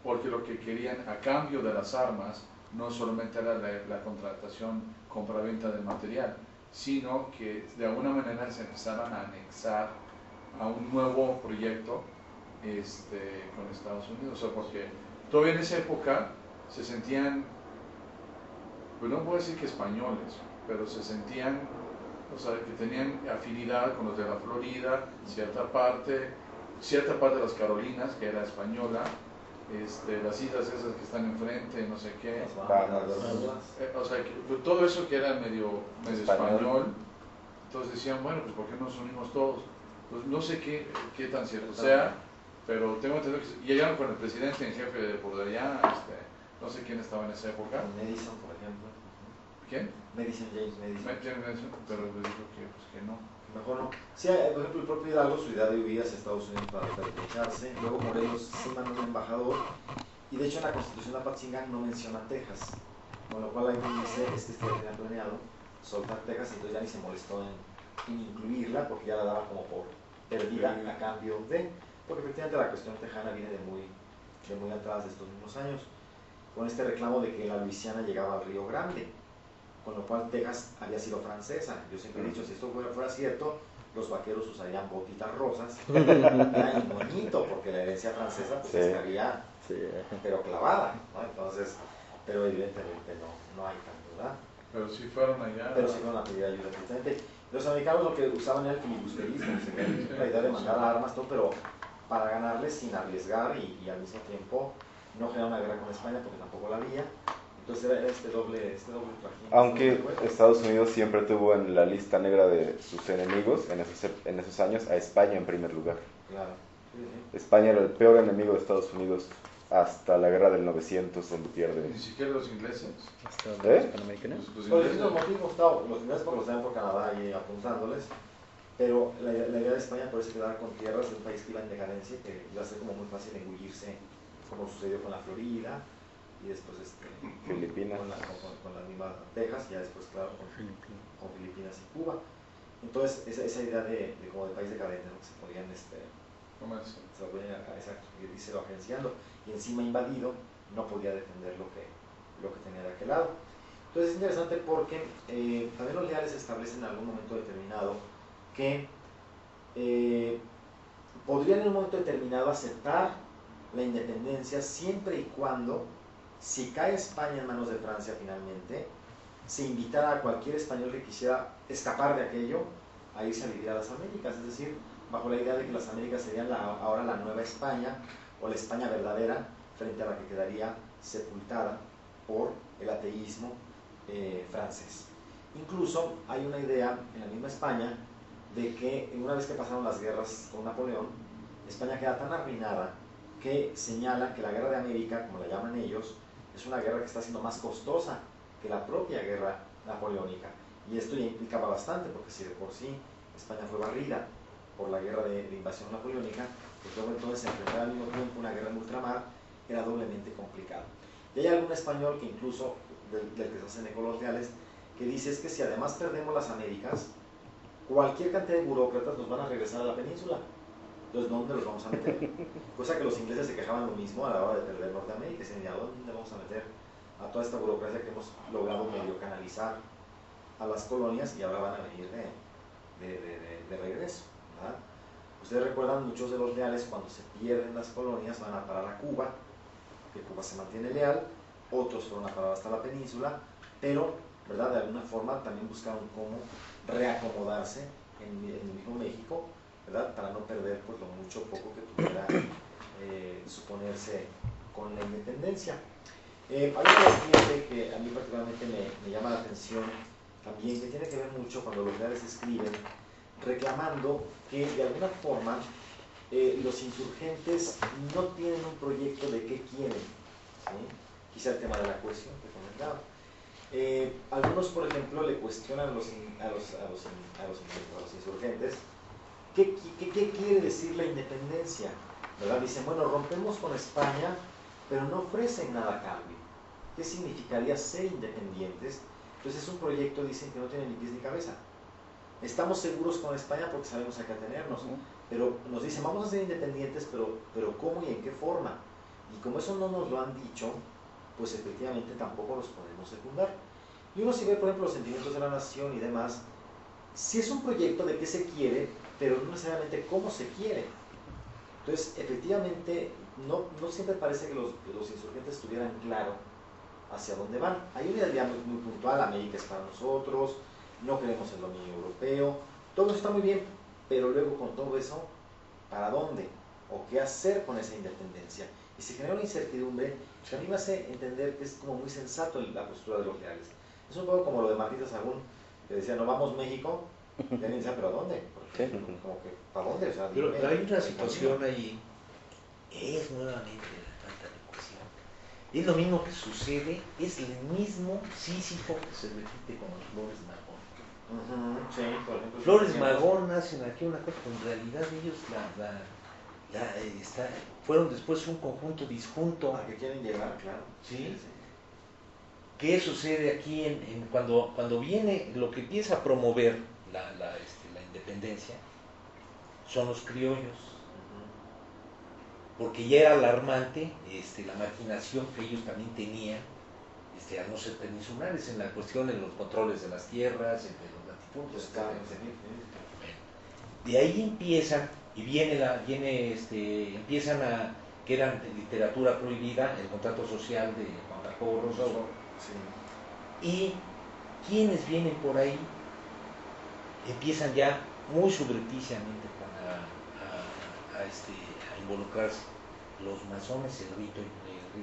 porque lo que querían a cambio de las armas no solamente era la contratación, compra-venta de material, sino que de alguna manera se empezaran a anexar a un nuevo proyecto con Estados Unidos, o sea, porque todavía en esa época se sentían, pues no puedo decir que españoles, pero se sentían, o sea, que tenían afinidad con los de la Florida, cierta parte de las Carolinas, que era española, las islas esas que están enfrente, no sé qué, o sea, todo eso que era medio español. Entonces decían, bueno, pues ¿por qué no nos unimos todos? Pues no sé qué tan cierto sea, pero tengo entendido que llegaron con el presidente en jefe de por allá, no sé quién estaba en esa época. Madison, por ejemplo. ¿Quién? James Madison. Pero le dijo que no. Mejor no. Sí, por ejemplo, el propio Hidalgo, su idea de huir hacia Estados Unidos para perpetuarse. Luego Morelos sí mandó un embajador. Y de hecho en la Constitución de Apatzingán no menciona Texas. Con lo cual ahí dice, este tenía planeado soltar Texas, entonces ya ni se molestó en incluirla, porque ya la daba como por perdida a cambio de... Porque efectivamente la cuestión tejana viene de muy atrás de estos mismos años, con este reclamo de que la Luisiana llegaba al Río Grande, con lo cual Texas había sido francesa. Yo siempre he dicho, si esto fuera cierto, los vaqueros usarían botitas rosas, era bonito, porque la herencia francesa pues estaría, pero clavada, ¿no? Entonces, pero evidentemente no hay tanto, ¿verdad? Pero si fueron allá. Pero si fueron a pedir ayuda, precisamente. Los americanos lo que usaban era el filibusterismo, la idea de mandar armas, todo, pero para ganarles sin arriesgar y al mismo tiempo no generar una guerra con España, porque tampoco la había. Entonces era este doble trajín. Aunque Estados Unidos siempre tuvo en la lista negra de sus enemigos, en esos años, a España en primer lugar. Claro. Sí. España era el peor enemigo de Estados Unidos hasta la guerra del 900, donde pierde. Ni siquiera los ingleses. ¿Los panamericanos? Por distintos motivos, los ingleses porque los tenían por Canadá y apuntándoles, pero la idea de España puede quedar con tierras de un país que iba en decadencia, que iba a ser como muy fácil engullirse, como sucedió con la Florida, y después Filipinas. con la misma Texas, y ya después, claro, con Filipinas y Cuba. Entonces, esa idea de como de país decadente, ¿no? Que se podían, se lo podían, exacto, irse agenciando, y encima invadido, no podía defender lo que tenía de aquel lado. Entonces es interesante porque también los leales establecen en algún momento determinado que podrían en un momento determinado aceptar la independencia siempre y cuando, si cae España en manos de Francia finalmente, se invitara a cualquier español que quisiera escapar de aquello a irse a vivir a las Américas, es decir, bajo la idea de que las Américas serían ahora la nueva España, o la España verdadera, frente a la que quedaría sepultada por el ateísmo francés. Incluso hay una idea en la misma España de que una vez que pasaron las guerras con Napoleón, España queda tan arruinada que señala que la guerra de América, como la llaman ellos, es una guerra que está siendo más costosa que la propia guerra napoleónica. Y esto ya implicaba bastante, porque si de por sí España fue barrida por la guerra de invasión napoleónica, pues luego entonces enfrentar al mismo tiempo una guerra en ultramar era doblemente complicado. Y hay algún español que incluso, del que se hacen ecos leales, que dice es que si además perdemos las Américas, cualquier cantidad de burócratas nos van a regresar a la península. Entonces, ¿dónde los vamos a meter? Cosa que los ingleses se quejaban lo mismo a la hora de perder Norteamérica. Dicen, ¿a dónde vamos a meter a toda esta burocracia que hemos logrado medio canalizar a las colonias y ahora van a venir de regreso? ¿Verdad? Ustedes recuerdan, muchos de los leales cuando se pierden las colonias van a parar a Cuba, que Cuba se mantiene leal, otros fueron a parar hasta la península, pero, ¿verdad?, de alguna forma también buscaron cómo reacomodarse en el mismo México, ¿verdad?, para no perder pues lo mucho o poco que pudiera suponerse con la independencia. Hay una vertiente que a mí particularmente me llama la atención también, que tiene que ver mucho cuando los leales escriben reclamando que de alguna forma los insurgentes no tienen un proyecto de qué quieren, ¿sí? Quizá el tema de la cohesión que comentaba. Algunos, por ejemplo, le cuestionan a los insurgentes ¿qué quiere decir la independencia, ¿verdad? Dicen, bueno, rompemos con España, pero no ofrecen nada a cambio. ¿Qué significaría ser independientes? Entonces es un proyecto, dicen, que no tiene ni pies ni cabeza. Estamos seguros con España porque sabemos a qué atenernos, pero nos dicen, vamos a ser independientes, pero ¿cómo y en qué forma? Y como eso no nos lo han dicho, pues efectivamente tampoco los podemos secundar. Y uno si ve, por ejemplo, los sentimientos de la nación y demás, si es un proyecto de qué se quiere, pero no necesariamente cómo se quiere. Entonces, efectivamente, no siempre parece que los insurgentes tuvieran claro hacia dónde van. Hay una idea muy puntual, América es para nosotros, no creemos en el dominio europeo, todo eso está muy bien, pero luego con todo eso, ¿para dónde? ¿O qué hacer con esa independencia? Y se genera una incertidumbre que a mí me hace entender que es como muy sensato la postura de los leales. Es un poco como lo de Martín de Sahagún, que decía, no vamos México, y alguien decía, ¿pero a dónde? Porque, como que, ¿para dónde? O sea, pero dime, hay una situación ahí, es nuevamente la falta de cohesión. Es lo mismo que sucede, es el mismo Sísifo que se repite con los Flores Magón. Sí, por ejemplo. Flores Magón hacen aquí una cosa, pero en realidad ellos fueron después un conjunto disjunto. ¿A qué quieren llegar? Claro. ¿Sí? ¿Qué sucede aquí cuando viene lo que empieza a promover la independencia? Son los criollos. Porque ya era alarmante la marginación que ellos también tenían al no ser peninsulares en la cuestión de los controles de las tierras, entre los latifundios, de ahí empiezan empiezan a que eran literatura prohibida, el contrato social de Juan Jacobo Rousseau. Sí. Y quienes vienen por ahí empiezan ya muy subrepticiamente a involucrarse. Los masones, el rito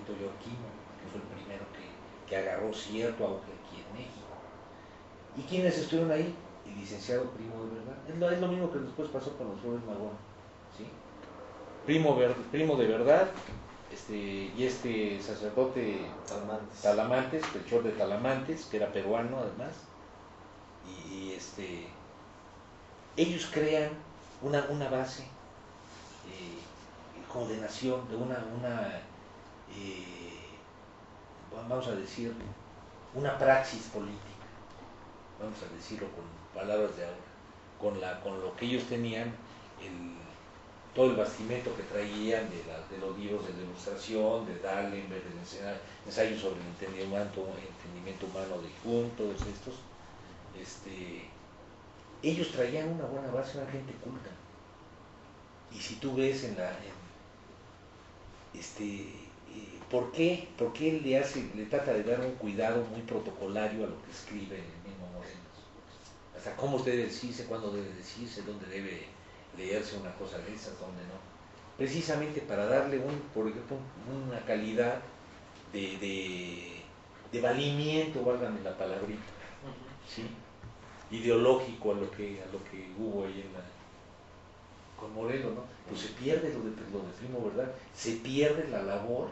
yorquino, que fue el primero que agarró cierto auge aquí en México. ¿Y quiénes estuvieron ahí? El licenciado Primo de Verdad. Es lo mismo que después pasó con los Flores Magón, ¿sí? Primo de Verdad, y sacerdote Talamantes, Melchor de Talamantes, que era peruano además, ellos crean una base como de nación, de vamos a decir, una praxis política, vamos a decirlo con palabras de ahora, con lo que ellos tenían, todo el bastimento que traían de los libros de demostración, de Dallenberg, del ensayo sobre el entendimiento humano de Kuhn, todos estos, ellos traían una buena base, una gente culta. Y si tú ves ¿por qué él le trata de dar un cuidado muy protocolario a lo que escribe el mismo Morelos? Hasta cómo debe decirse, cuándo debe decirse, dónde debe leerse una cosa de esas, dónde no. Precisamente para darle por ejemplo, una calidad de valimiento, válgame la palabrita, ¿sí? Ideológico a lo que hubo ahí con Morelos, ¿no? Pues se pierde lo de Primo, ¿verdad? Se pierde la labor.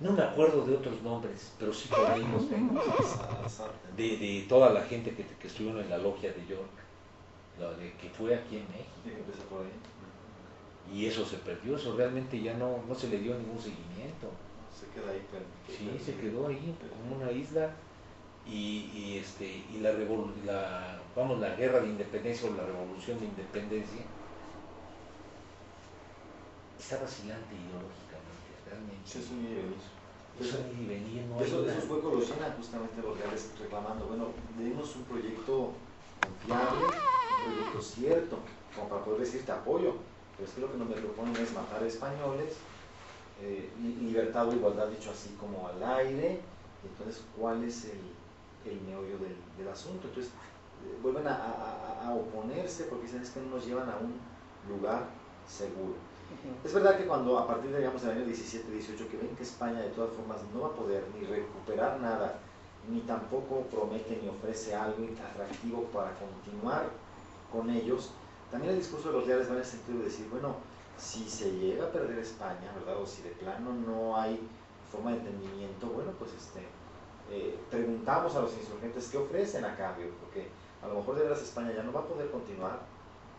No me acuerdo de otros nombres, pero sí por ahí los tengo. De toda la gente que estuvieron en la logia de York, que fue aquí en México. Y eso se perdió, eso realmente ya no se le dio ningún seguimiento. Se queda ahí. Sí, se quedó ahí como una isla. Y la guerra de independencia o la revolución de independencia está vacilante ideológicamente, realmente. Sí, es un ir y venir. Eso ni venir, no hay esos huecos los llenan justamente los reales reclamando. Bueno, dimos un proyecto confiable, un proyecto cierto, como para poder decir te apoyo. Pero es que lo que nos me proponen es matar españoles, libertad o igualdad dicho así como al aire. Entonces, ¿cuál es el meollo del asunto? Entonces, vuelven a oponerse porque dicen es que no nos llevan a un lugar seguro. Es verdad que cuando a partir de, digamos, del año 17, 18, que ven que España de todas formas no va a poder ni recuperar nada, ni tampoco promete ni ofrece algo atractivo para continuar con ellos, también el discurso de los leales va en el sentido de decir, bueno, si se llega a perder España, ¿verdad? O si de plano no hay forma de entendimiento, bueno, pues preguntamos a los insurgentes qué ofrecen a cambio, porque a lo mejor de veras España ya no va a poder continuar,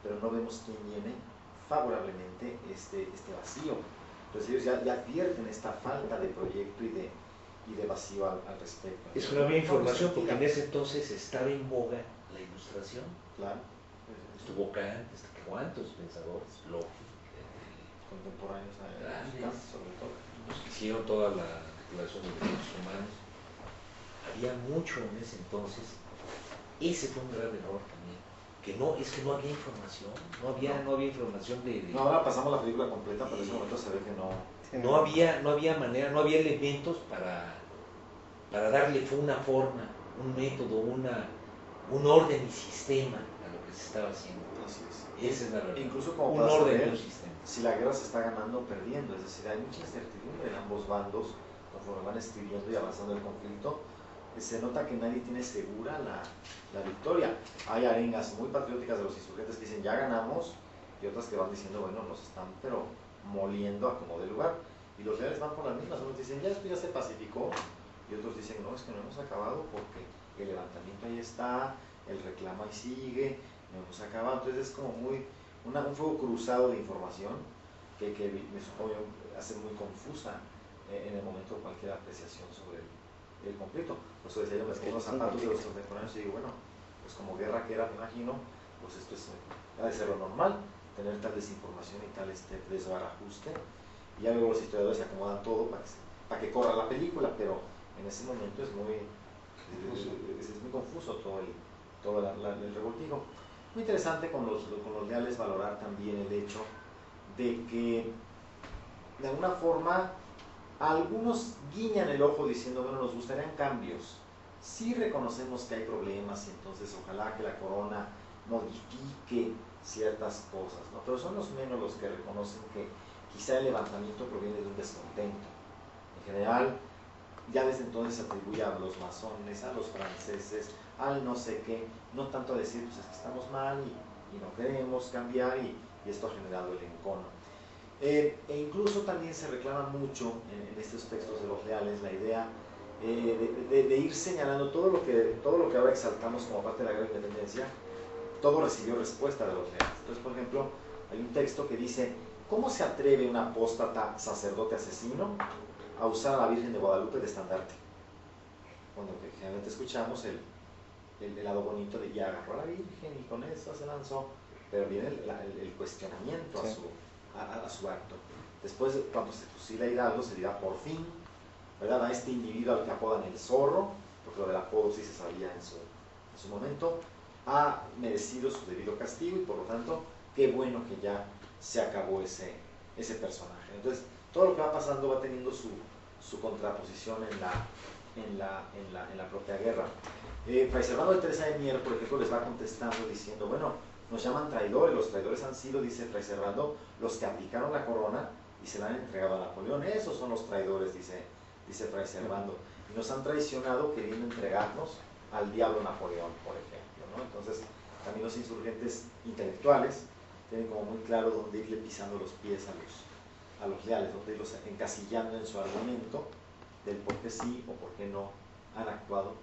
pero no vemos quién llene favorablemente este vacío. Entonces ellos ya advierten esta falta de proyecto y de vacío al respecto. Es una buena información porque en ese entonces estaba en boga la ilustración. Claro. Estuvo Kant, ¿cuántos pensadores? Contemporáneos grandes, sobre todo. Los que hicieron toda la Declaración de Derechos Humanos. Había mucho en ese entonces. Ese fue un gran error también. Es que no había información, no había información No, ahora pasamos la película completa, pero en ese momento se ve que no. No había manera, no había elementos para darle una forma, un método, un orden y sistema a lo que se estaba haciendo. Así es. Esa es la verdad. Incluso como un para orden saber y un sistema. Si la guerra se está ganando o perdiendo, es decir, hay mucha incertidumbre en ambos bandos conforme van escribiendo y avanzando el conflicto. Se nota que nadie tiene segura la victoria. Hay arengas muy patrióticas de los insurgentes que dicen ya ganamos, y otras que van diciendo bueno, nos están pero moliendo a como de lugar. Y los leales van por las mismas, unos dicen ya esto ya se pacificó, y otros dicen no, es que no hemos acabado porque el levantamiento ahí está, el reclamo ahí sigue, no hemos acabado. Entonces es como un fuego cruzado de información que me supongo hace muy confusa en el momento de cualquier apreciación sobre el conflicto. Por eso decía yo, me pongo los zapatos de los contemporáneos y digo, bueno, pues como guerra que era, me imagino, pues esto ha de ser lo normal, tener tal desinformación y tal desbarajuste, y ya luego los historiadores se acomodan todo para que corra la película, pero en ese momento es muy confuso todo el revoltijo. Muy interesante con los leales valorar también el hecho de que de alguna forma algunos guiñan el ojo diciendo, bueno, nos gustarían cambios. Sí reconocemos que hay problemas y entonces ojalá que la corona modifique ciertas cosas, ¿no? Pero son los menos los que reconocen que quizá el levantamiento proviene de un descontento. En general, ya desde entonces se atribuye a los masones, a los franceses, al no sé qué, no tanto a decir, pues es que estamos mal y no queremos cambiar y esto ha generado el encono. E incluso también se reclama mucho en estos textos de los leales la idea de ir señalando todo lo que ahora exaltamos como parte de la guerra de independencia, todo recibió respuesta de los leales. Entonces, por ejemplo, hay un texto que dice: ¿cómo se atreve un apóstata sacerdote asesino a usar a la Virgen de Guadalupe de estandarte? Cuando generalmente escuchamos el lado bonito de ya agarró a la Virgen y con eso se lanzó, pero viene el cuestionamiento a su acto. Después, cuando se fusila a Hidalgo, se dirá por fin, ¿verdad?, a este individuo al que apodan el zorro, porque lo del apodo sí se sabía en su momento, ha merecido su debido castigo y por lo tanto, qué bueno que ya se acabó ese personaje. Entonces, todo lo que va pasando va teniendo su contraposición en la propia guerra. Fray Servando de Teresa de Mier, por ejemplo, les va contestando diciendo: bueno, nos llaman traidores, los traidores han sido, dice Fray Servando, los que aplicaron la corona y se la han entregado a Napoleón. Esos son los traidores, dice Fray Servando, y nos han traicionado queriendo entregarnos al diablo Napoleón, por ejemplo, ¿no? Entonces, también los insurgentes intelectuales tienen como muy claro dónde irle pisando los pies a los leales, dónde irlos encasillando en su argumento del por qué sí o por qué no han actuado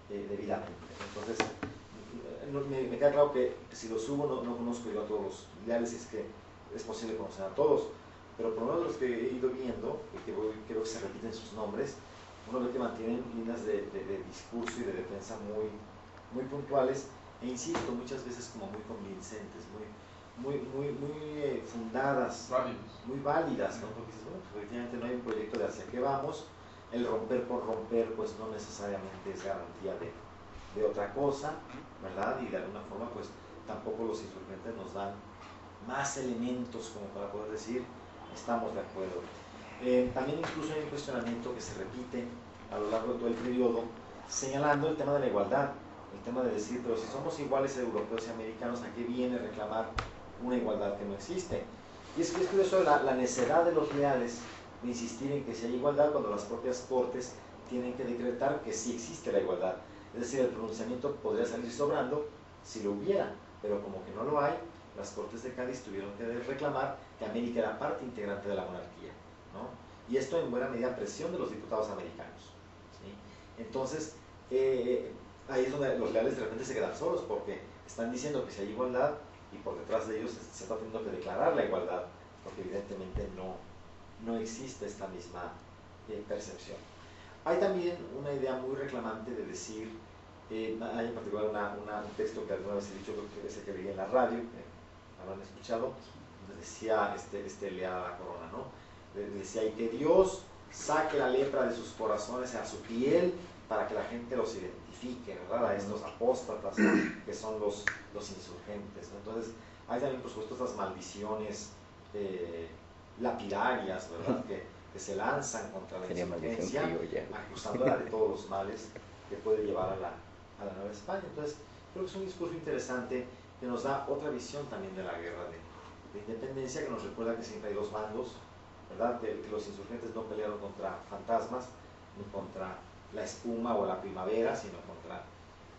debidamente. Entonces, me queda claro que si los hubo, no conozco yo a todos los leales, es que es posible conocer a todos, pero por lo menos los que he ido viendo, y que creo que se repiten sus nombres, uno ve que mantienen líneas de discurso y de defensa muy puntuales, e insisto, muchas veces como muy convincentes, muy fundadas, muy válidas, ¿no? Porque dices, bueno, pues efectivamente no hay un proyecto de hacia qué vamos, el romper por romper pues no necesariamente es garantía de otra cosa, ¿verdad? Y de alguna forma pues tampoco los insurgentes nos dan más elementos como para poder decir estamos de acuerdo. También incluso hay un cuestionamiento que se repite a lo largo de todo el periodo, señalando el tema de la igualdad, el tema de decir, pero si somos iguales europeos y americanos, ¿a qué viene reclamar una igualdad que no existe? Y es que es curioso la necedad de los leales de insistir en que si hay igualdad cuando las propias cortes tienen que decretar que sí existe la igualdad. Es decir, el pronunciamiento podría salir sobrando si lo hubiera, pero como que no lo hay, las Cortes de Cádiz tuvieron que reclamar que América era parte integrante de la monarquía, ¿no? Y esto en buena medida presión de los diputados americanos, ¿sí? Entonces, ahí es donde los leales de repente se quedan solos, porque están diciendo que si hay igualdad y por detrás de ellos se está teniendo que declarar la igualdad, porque evidentemente no existe esta misma percepción. Hay también una idea muy reclamante de decir, hay en particular un texto que alguna vez he dicho, creo que ese que leí en la radio, habrán escuchado, donde decía leal a la corona, ¿no? Decía: y que Dios saque la lepra de sus corazones a su piel para que la gente los identifique, ¿verdad? A estos apóstatas que son los insurgentes, ¿no? Entonces, hay también, por supuesto, estas maldiciones lapidarias, ¿verdad? Que se lanzan contra la insurgencia, acusándola de todos los males que puede llevar a la Nueva España. Entonces, creo que es un discurso interesante que nos da otra visión también de la guerra de independencia, que nos recuerda que siempre hay dos bandos, ¿verdad? Que los insurgentes no pelearon contra fantasmas, ni contra la espuma o la primavera, sino contra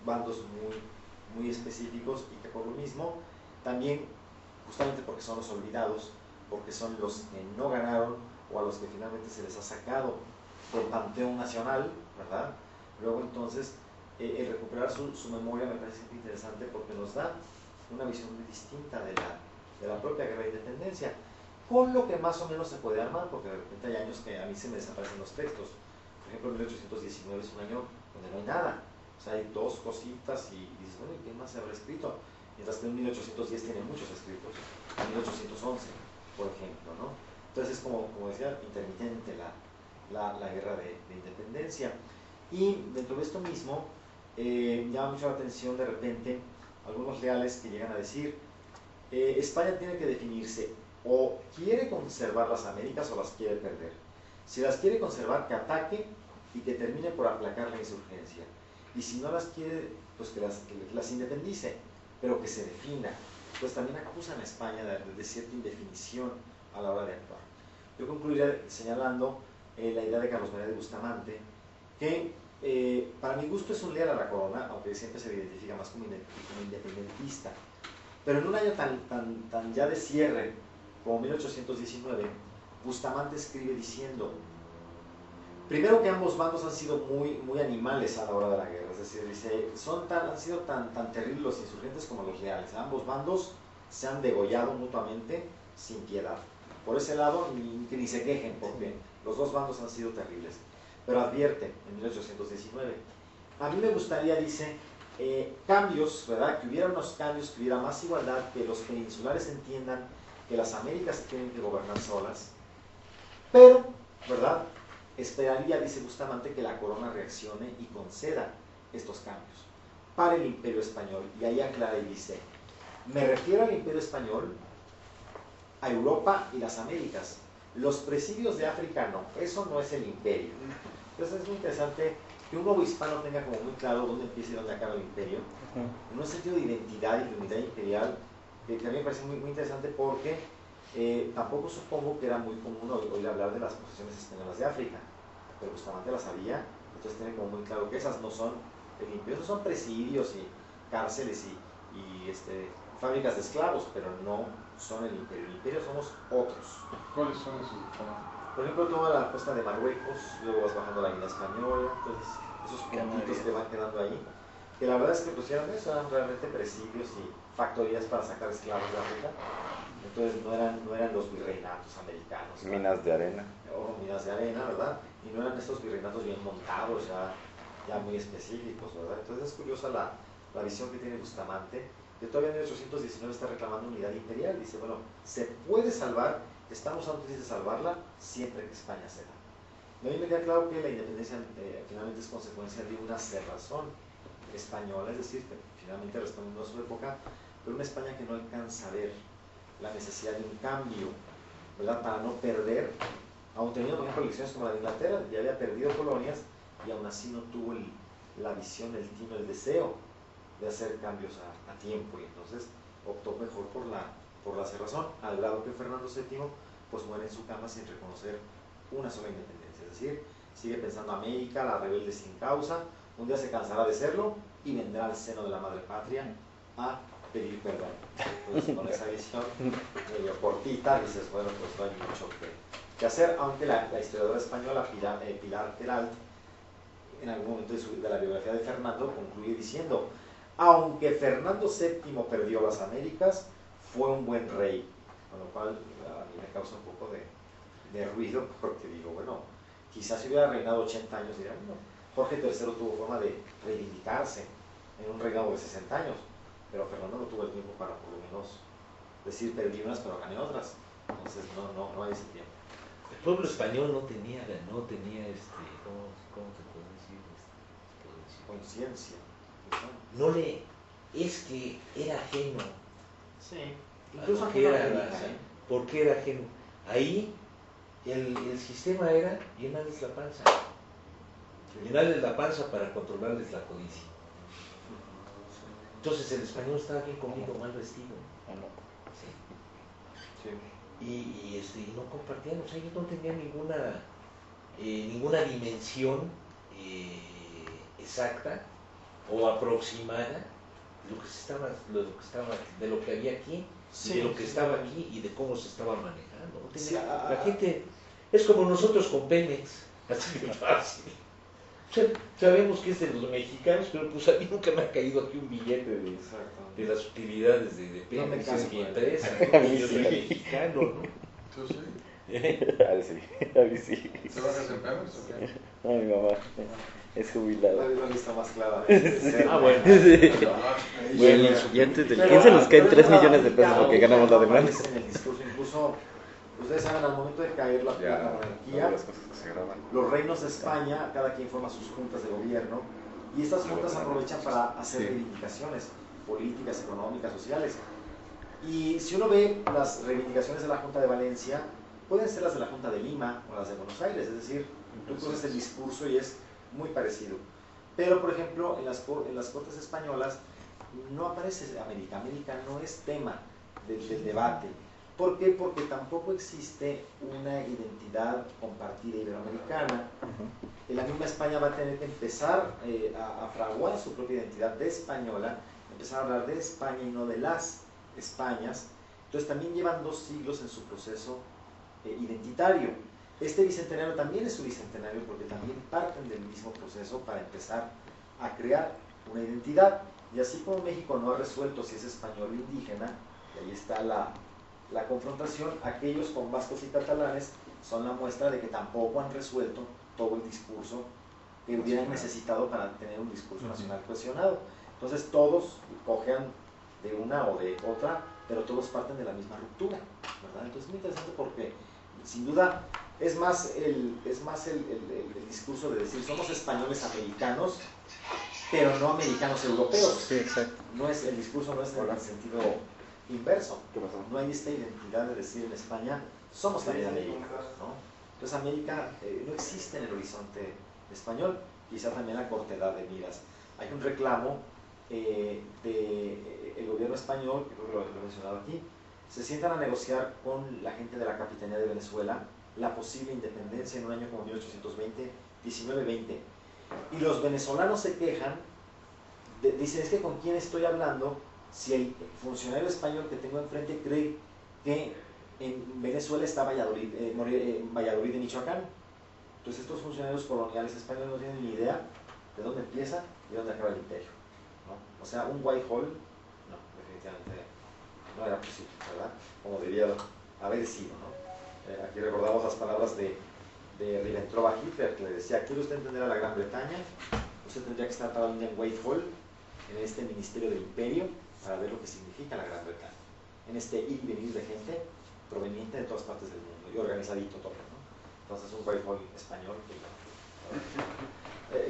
bandos muy específicos, y que por lo mismo, también, justamente porque son los olvidados, porque son los que no ganaron, o a los que finalmente se les ha sacado del panteón nacional, ¿verdad? Luego entonces, el recuperar su memoria me parece interesante, porque nos da una visión muy distinta de la propia guerra de independencia, con lo que más o menos se puede armar, porque de repente hay años que a mí se me desaparecen los textos. Por ejemplo, 1819 es un año donde no hay nada, o sea, hay dos cositas y dices, bueno, ¿y qué más se habrá escrito? Mientras que en 1810 tiene muchos escritos, en 1811, por ejemplo, ¿no? Entonces es como decía, intermitente la guerra de independencia. Y dentro de esto mismo, llama mucho la atención de repente algunos leales que llegan a decir, España tiene que definirse, o quiere conservar las Américas o las quiere perder. Si las quiere conservar, que ataque y que termine por aplacar la insurgencia. Y si no las quiere, pues que las independice, pero que se defina. Pues también acusan a España de cierta indefinición a la hora de actuar. Yo concluiría señalando la idea de Carlos María de Bustamante, que para mi gusto es un leal a la corona, aunque siempre se le identifica más como independentista. Pero en un año tan ya de cierre como 1819, Bustamante escribe diciendo: Primero que ambos bandos han sido muy animales a la hora de la guerra, es decir, dice, han sido tan terribles los insurgentes como los leales. Ambos bandos se han degollado mutuamente sin piedad. Por ese lado, ni se quejen, porque los dos bandos han sido terribles. Pero advierte, en 1819, a mí me gustaría, dice, cambios, ¿verdad? Que hubiera unos cambios, que hubiera más igualdad, que los peninsulares entiendan que las Américas se tienen que gobernar solas, pero, ¿verdad? Esperaría, dice Bustamante, que la corona reaccione y conceda estos cambios para el Imperio Español. Y ahí aclara y dice, me refiero al Imperio Español, a Europa y las Américas. Los presidios de África no, eso no es el imperio. Entonces es muy interesante que un nuevo hispano tenga como muy claro dónde empieza y dónde acaba el imperio, en un sentido de identidad y de unidad imperial, que a mí me parece muy interesante porque tampoco supongo que era muy común oír hablar de las posesiones españolas de África, pero Bustamante las sabía, entonces tiene como muy claro que esas no son el imperio, esos son presidios y cárceles y fábricas de esclavos, pero no son el imperio somos otros. ¿Cuáles son esos? Por ejemplo, toda la costa de Marruecos, luego vas bajando la Guinea Española, entonces esos puntitos que van quedando ahí, que la verdad es que pusieron eso, eran realmente presidios y factorías para sacar esclavos de África, entonces no eran los virreinatos americanos. Minas de arena. O minas de arena, ¿verdad? Y no eran estos virreinatos bien montados, ya muy específicos, ¿verdad? Entonces es curiosa la visión que tiene Bustamante, que todavía en 1819 está reclamando unidad imperial, dice, bueno, se puede salvar, estamos antes de salvarla, siempre que España ceda. A mí me queda claro que la independencia finalmente es consecuencia de una cerrazón española, es decir, que finalmente respondiendo a su época, pero una España que no alcanza a ver la necesidad de un cambio, ¿verdad? Para no perder, aun teniendo por ejemplo elecciones como la de Inglaterra, ya había perdido colonias y aún así no tuvo la visión, el tino, el deseo de hacer cambios a tiempo, y entonces optó mejor por la cerrazón, al grado que Fernando VII pues muere en su cama sin reconocer una sola independencia, es decir, sigue pensando América, la rebelde sin causa, un día se cansará de serlo y vendrá al seno de la madre patria a pedir perdón. Entonces con esa visión medio cortita dices, bueno, pues no hay mucho que hacer, aunque la historiadora española Pilar Peralt en algún momento de la biografía de Fernando concluye diciendo, aunque Fernando VII perdió las Américas, fue un buen rey, con lo cual a mí me causa un poco de ruido, porque digo, bueno, quizás si hubiera reinado 80 años, diría, bueno, Jorge III tuvo forma de reivindicarse en un reinado de 60 años, pero Fernando no tuvo el tiempo para por lo menos decir perdí unas pero gané otras, entonces no hay ese tiempo. El pueblo español no tenía ¿cómo te puedo decir? Conciencia. Es que era ajeno. Sí, incluso porque era ajeno. Ahí el sistema era llenarles la panza. Llenarles la panza para controlarles la codicia. Entonces el español estaba bien comido, mal vestido. Sí. Y no compartían, o sea, ellos no tenían ninguna dimensión exacta o aproximada de lo que había aquí, Sí, de lo que sí, estaba sí. aquí y de cómo se estaba manejando. No Sí, tenía, la gente es como nosotros con Pemex, así de fácil. O sea, sabemos que es de los mexicanos, pero pues a mí nunca me ha caído aquí un billete de las utilidades de No me Pemex, caso es mi con él. empresa, ¿no? Yo soy mexicano, ¿no? ¿Tú sí? A mí sí. ¿Trabajas en Pemex o qué? No, mi mamá es jubilada. La lista más clara. Bueno. Sí. Bueno, y antes del 15 nos caen 3 millones de pesos porque ganamos la demanda. En el discurso, incluso, ustedes saben, al momento de caer la Ya, monarquía, las cosas que se graban. los reinos de España, cada quien forma sus juntas de gobierno, y estas juntas aprovechan para hacer reivindicaciones políticas, económicas, sociales. Y si uno ve las reivindicaciones de la Junta de Valencia, pueden ser las de la Junta de Lima o las de Buenos Aires, es decir, tú conoces el discurso y es muy parecido. Pero, por ejemplo, en las Cortes españolas no aparece América. América no es tema del debate. ¿Por qué? Porque tampoco existe una identidad compartida iberoamericana. La misma España va a tener que empezar a fraguar su propia identidad de española, empezar a hablar de España y no de las Españas. Entonces también llevan 2 siglos en su proceso identitario. Este bicentenario también es su bicentenario porque también parten del mismo proceso para empezar a crear una identidad. Y así como México no ha resuelto si es español o indígena, y ahí está la confrontación, aquellos con vascos y catalanes son la muestra de que tampoco han resuelto todo el discurso que hubieran necesitado para tener un discurso nacional cohesionado. Entonces todos cojean de una o de otra, pero todos parten de la misma ruptura, ¿verdad? Entonces es muy interesante porque sin duda es más el discurso de decir somos españoles americanos, pero no americanos europeos. Sí, exacto. El discurso no es en el sentido inverso. ¿Qué pasó? No hay esta identidad de decir en España somos también americanos, ¿no? Entonces América no existe en el horizonte español, quizá también la cortedad de miras. Hay un reclamo del gobierno español, que creo que lo he mencionado aquí, se sientan a negociar con la gente de la Capitanía de Venezuela la posible independencia en un año como 1820, 1920. Y los venezolanos se quejan, dicen, es que con quién estoy hablando si el funcionario español que tengo enfrente cree que en Venezuela está Valladolid, Valladolid de Michoacán. Entonces estos funcionarios coloniales españoles no tienen ni idea de dónde empieza y dónde acaba el imperio, ¿no? O sea, un Whitehall, no, definitivamente no era posible, ¿verdad? Como debía haber sido, ¿no? Aquí recordamos las palabras de Ribbentrop a Hitler, que le decía, ¿quiere usted entender a la Gran Bretaña? Usted tendría que estar parado en Whitehall, en este ministerio del imperio, para ver lo que significa la Gran Bretaña, en este ir y venir de gente proveniente de todas partes del mundo y organizadito todo, ¿no? Entonces un Whitehall español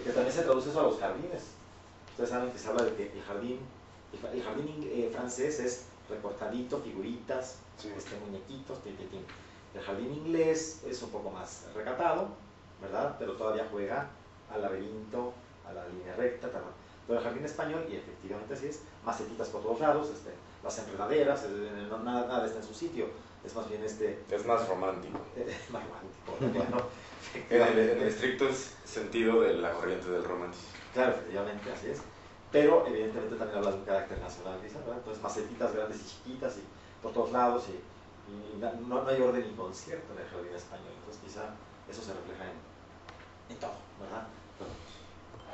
que también se traduce eso a los jardines. Ustedes saben que se habla de que el jardín francés es recortadito, figuritas, Sí. muñequitos, el jardín inglés es un poco más recatado, ¿verdad? Pero todavía juega al laberinto, a la línea recta, tal. Pero el jardín español, y efectivamente así es, macetitas por todos lados, las enredaderas, nada está en su sitio, es más bien Es más romántico. más romántico, claro. En el estricto sentido de la corriente del romanticismo. Claro, efectivamente, así es. Pero evidentemente también habla de un carácter nacional, ¿verdad? Entonces macetitas grandes y chiquitas y por todos lados y no hay orden ni concierto en el jardín español. Entonces quizá eso se refleja en todo, ¿verdad?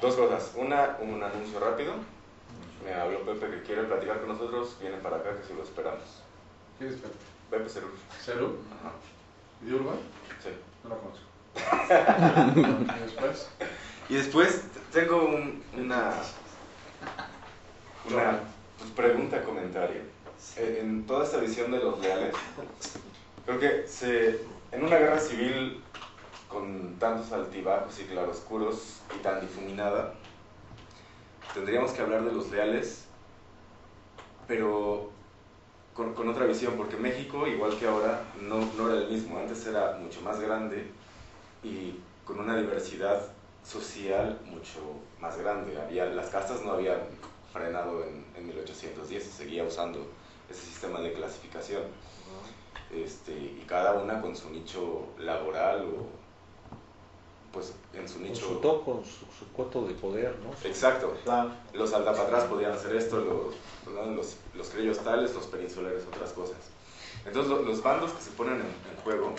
Dos cosas. Una, un anuncio rápido. Me habló Pepe que quiere platicar con nosotros. Vienen para acá, que si lo esperamos. ¿Quién es Pepe? Pepe Cerul. ¿Cero? Ajá. ¿Y de Uruguay? Sí. No lo conozco. ¿Y después? Y después tengo una pues, pregunta, comentario. En toda esta visión de los leales, creo que en una guerra civil con tantos altibajos y claroscuros y tan difuminada, tendríamos que hablar de los leales, pero con otra visión, porque México, igual que ahora, no era el mismo. Antes era mucho más grande y con una diversidad social mucho más grande. Las castas no habían frenado en 1810, se seguía usando ese sistema de clasificación. Y cada una con su nicho laboral o pues en su nicho... Con su toco, su cuota de poder, ¿no? Exacto. Claro. Los aldapatrás podían hacer esto, los criollos tales, los peninsulares otras cosas. Entonces los bandos que se ponen en juego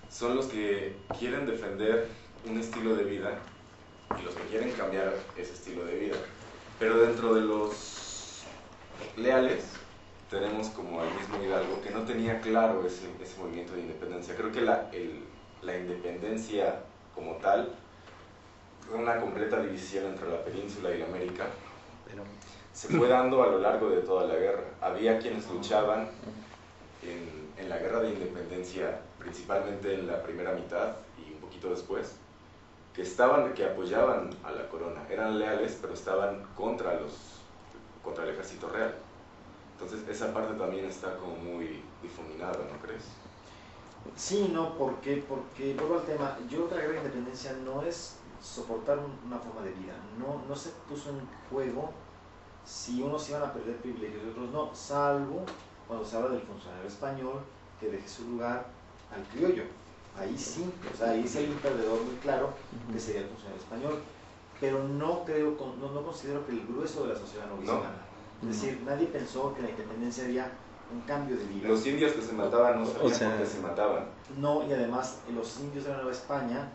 son los que quieren defender un estilo de vida y los que quieren cambiar ese estilo de vida. Pero dentro de los leales tenemos como al mismo Hidalgo que no tenía claro ese movimiento de independencia. Creo que la independencia como tal, una completa división entre la península y la América, se fue dando a lo largo de toda la guerra. Había quienes luchaban en la guerra de independencia, principalmente en la primera mitad y un poquito después, que apoyaban a la corona, eran leales, pero estaban contra el ejército real. Entonces esa parte también está como muy difuminada, ¿no crees? Sí, no, porque vuelvo al tema, yo creo que la guerra de independencia no es soportar una forma de vida, no se puso en juego si unos iban a perder privilegios y otros no, salvo cuando se habla del funcionario español que deje su lugar al criollo. Ahí sí, o sea, ahí sí hay un perdedor muy claro que sería el funcionario español, pero no considero que el grueso de la sociedad no hubiese ganado. Es decir, nadie pensó que la independencia había un cambio de vida. Los indios que se mataban no sabían O sea, por qué se mataban. No, y además los indios de la Nueva España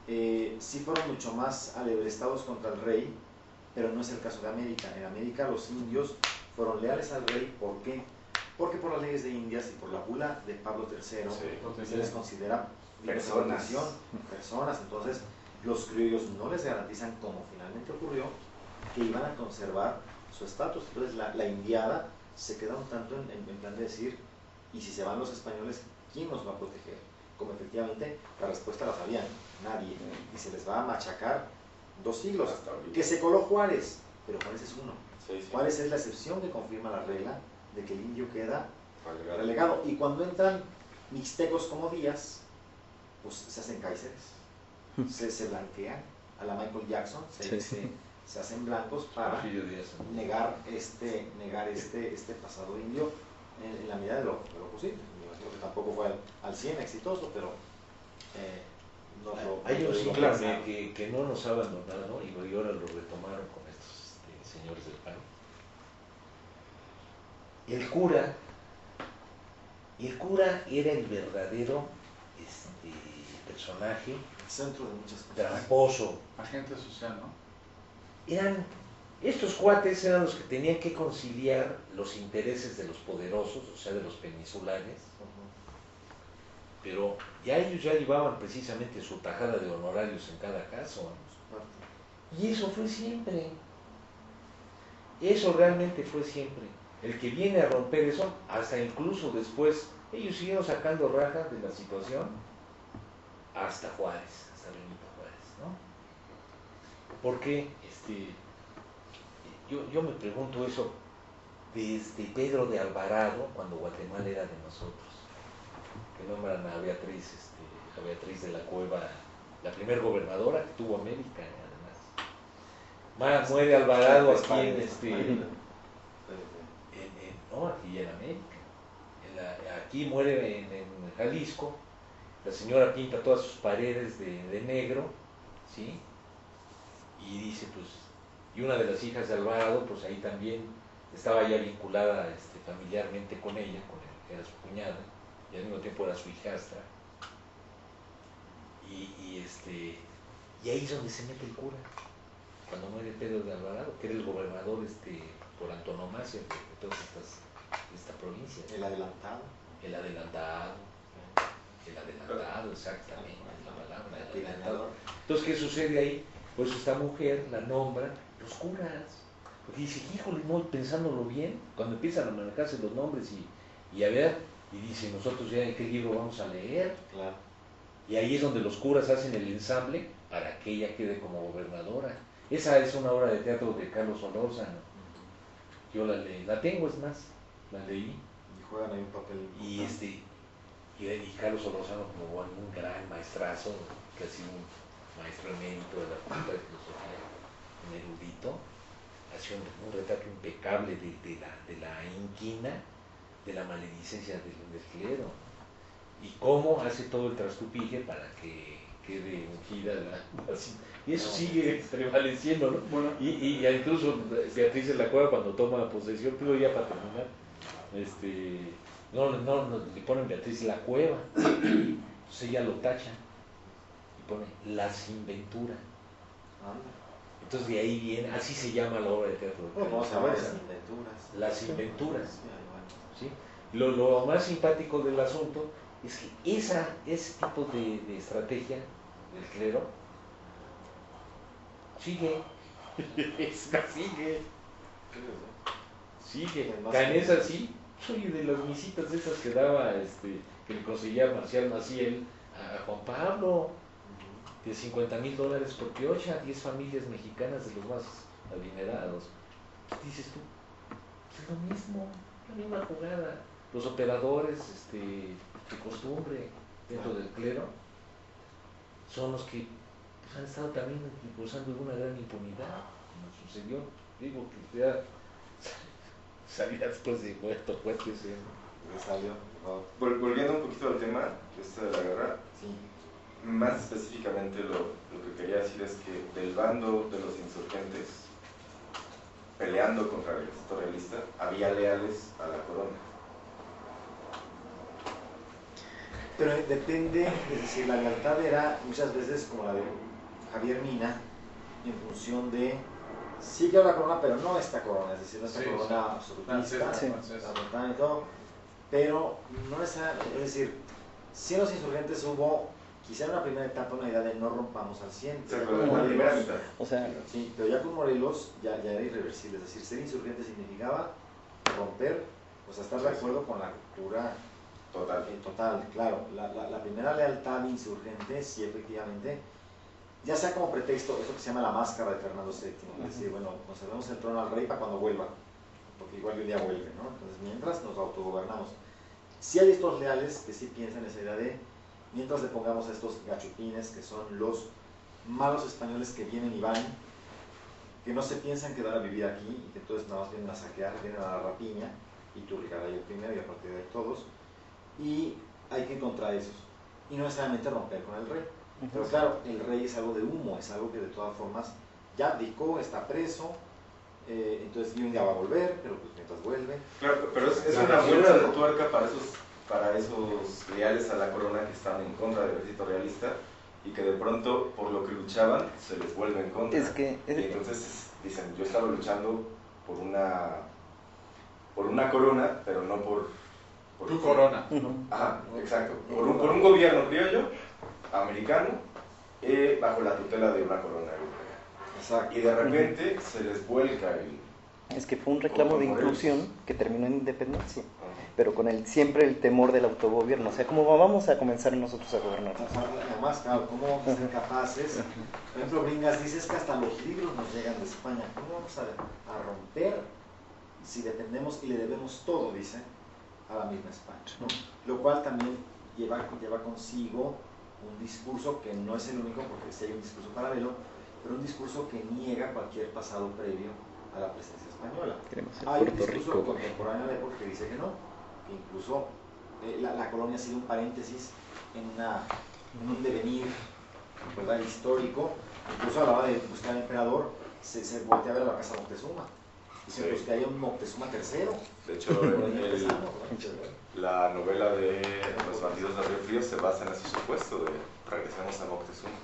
sí fueron mucho más alebrestados contra el rey, pero no es el caso de América. En América los indios fueron leales al rey, ¿por qué? Porque por las leyes de Indias y por la bula de Pablo III se les considera personas. Entonces los criollos no les garantizan, como finalmente ocurrió, que iban a conservar su estatus. Entonces la indiada se queda un tanto en plan de decir, y si se van los españoles, ¿quién nos va a proteger? Como efectivamente la respuesta la sabían, nadie, y se les va a machacar 2 siglos. Que se coló Juárez, pero Juárez es uno. Sí, sí. Juárez es la excepción que confirma la regla de que el indio queda relegado. Y cuando entran mixtecos como Díaz, pues se hacen caiceres, se blanquean a la Michael Jackson, se hacen blancos para Porfirio Díaz. negar este pasado indio en la medida de lo posible. Me imagino que tampoco fue al 100 exitoso, pero hay un digo síndrome pensar. que no nos ha abandonado, ¿no? Y ahora lo retomaron con estos señores del PAN. El cura era el verdadero personaje Centro de muchas cosas. tramposo. Agente social, ¿no? Estos cuates eran los que tenían que conciliar los intereses de los poderosos, o sea, de los peninsulares, pero ya ellos ya llevaban precisamente su tajada de honorarios en cada caso. Y eso fue siempre. Eso realmente fue siempre. El que viene a romper eso, hasta incluso después, ellos siguieron sacando raja de la situación hasta Juárez, hasta Benito Juárez, ¿no? Porque yo me pregunto eso desde Pedro de Alvarado, cuando Guatemala era de nosotros, que nombran a Beatriz de la Cueva, la primer gobernadora que tuvo América, además. Muere Alvarado aquí no, aquí en América. Aquí muere en Jalisco. La señora pinta todas sus paredes de negro, ¿sí? Y dice, pues, y una de las hijas de Alvarado, pues ahí también estaba ya vinculada familiarmente con ella, que era su cuñada, y al mismo tiempo era su hijastra. Y ahí es donde se mete el cura, cuando muere Pedro de Alvarado, que era el gobernador por antonomasia de todas esta provincia. El adelantado. El adelantado, exactamente, la palabra, el adelantado. Entonces, ¿qué sucede ahí? Pues esta mujer la nombra los curas, porque dice, híjole, no, pensándolo bien, cuando empiezan a manejarse los nombres y a ver, y dice, nosotros ya en qué libro vamos a leer. Claro. Y ahí es donde los curas hacen el ensamble para que ella quede como gobernadora. Esa es una obra de teatro de Carlos Solórzano. Yo la leí, la tengo, es más, la leí. Y juegan ahí un papel. Y Carlos Solórzano, como un gran maestrazo, que ha sido un maestro emérito de la Facultad de Filosofía, un erudito, hace un retrato impecable de la inquina, de la maledicencia del clero, y cómo hace todo el trastupije para que quede ungida y eso sigue prevaleciendo, ¿no? Bueno, Y incluso Beatriz de la Cueva, cuando toma posesión, pero ya para terminar, no, le ponen Beatriz de la Cueva, entonces ella lo tacha y pone La Sinventura. Entonces de ahí viene, así se llama la obra de teatro. ¿Cómo se llama? Las Inventuras. Las Inventuras. ¿Sí? Lo más simpático del asunto es que ese tipo de estrategia del clero sigue. Sigue. Canesa sí. Soy de las misitas esas que daba, que le conseguía Marcial Maciel a Juan Pablo, de $50,000 por piocha, 10 familias mexicanas de los más adinerados. Dices tú, es lo mismo, la misma jugada. Los operadores de costumbre dentro del clero son los que pues, han estado también gozando de una gran impunidad, como sucedió. Digo que ya salía después de muerto, fuerte ese. Salió. Volviendo un poquito al tema de la guerra, Sí. más específicamente lo que quería decir es que del bando de los insurgentes peleando contra el ejército realista había leales a la corona. Pero depende, es decir, la lealtad era muchas veces como la de Javier Mina, en función de, sí quiero la corona, pero no esta corona, es decir, no esta corona absolutista, absoluta y todo, pero no necesariamente, es decir, si en los insurgentes hubo, quizá en una primera etapa, una idea de no rompamos al 100. La primera mitad. O sea, sí, pero ya con Morelos ya era irreversible, es decir, ser insurgente significaba romper, o sea, estar de acuerdo con la ruptura total, claro. La primera lealtad insurgente, sí, efectivamente, ya sea como pretexto, eso que se llama la máscara de Fernando VII, es decir, bueno, conservemos el trono al rey para cuando vuelva, porque igual un día vuelve, ¿no? Entonces, mientras nos autogobernamos. Sí hay estos leales que sí piensan esa idea de, mientras le pongamos a estos gachupines, que son los malos españoles que vienen y van, que no se piensan quedar a vivir aquí, y que entonces nada más vienen a saquear, vienen a la rapiña, y Turricaray el primero, y a partir de ahí todos, y hay que encontrar esos, y no necesariamente romper con el rey. Pero claro, el rey es algo de humo, es algo que de todas formas ya abdicó, está preso, entonces un día va a volver, pero pues mientras vuelve. Claro, pero es una vuelta de tuerca para esos leales a la corona que están en contra del ejército realista y que de pronto, por lo que luchaban, se les vuelve en contra. Y entonces dicen, yo estaba luchando por una corona, pero no por tu corona. Ajá, exacto. Por un gobierno criollo, americano, bajo la tutela de una corona europea. Exacto. Y de repente se les vuelca es que fue un reclamo de inclusión que terminó en independencia, pero con siempre el temor del autogobierno, o sea, ¿cómo vamos a comenzar nosotros a gobernar? Además, claro, ¿cómo vamos a ser capaces? Por ejemplo, Bringas dice que hasta los libros nos llegan de España. ¿Cómo vamos a romper si dependemos y le debemos todo, dice, a la misma España, ¿no? Lo cual también lleva consigo un discurso que no es el único, porque sí hay un discurso paralelo, pero un discurso que niega cualquier pasado previo a la presencia española. Hay un discurso contemporáneo de época que dice que no, que incluso la colonia ha sido un paréntesis en un devenir, ¿verdad?, histórico. Incluso a la hora de buscar al emperador se voltea a ver a la casa Moctezuma. Dice pues que haya un Moctezuma III. De hecho, la novela de Los bandidos de Río Frío se basa en ese supuesto de regresemos a Moctezuma.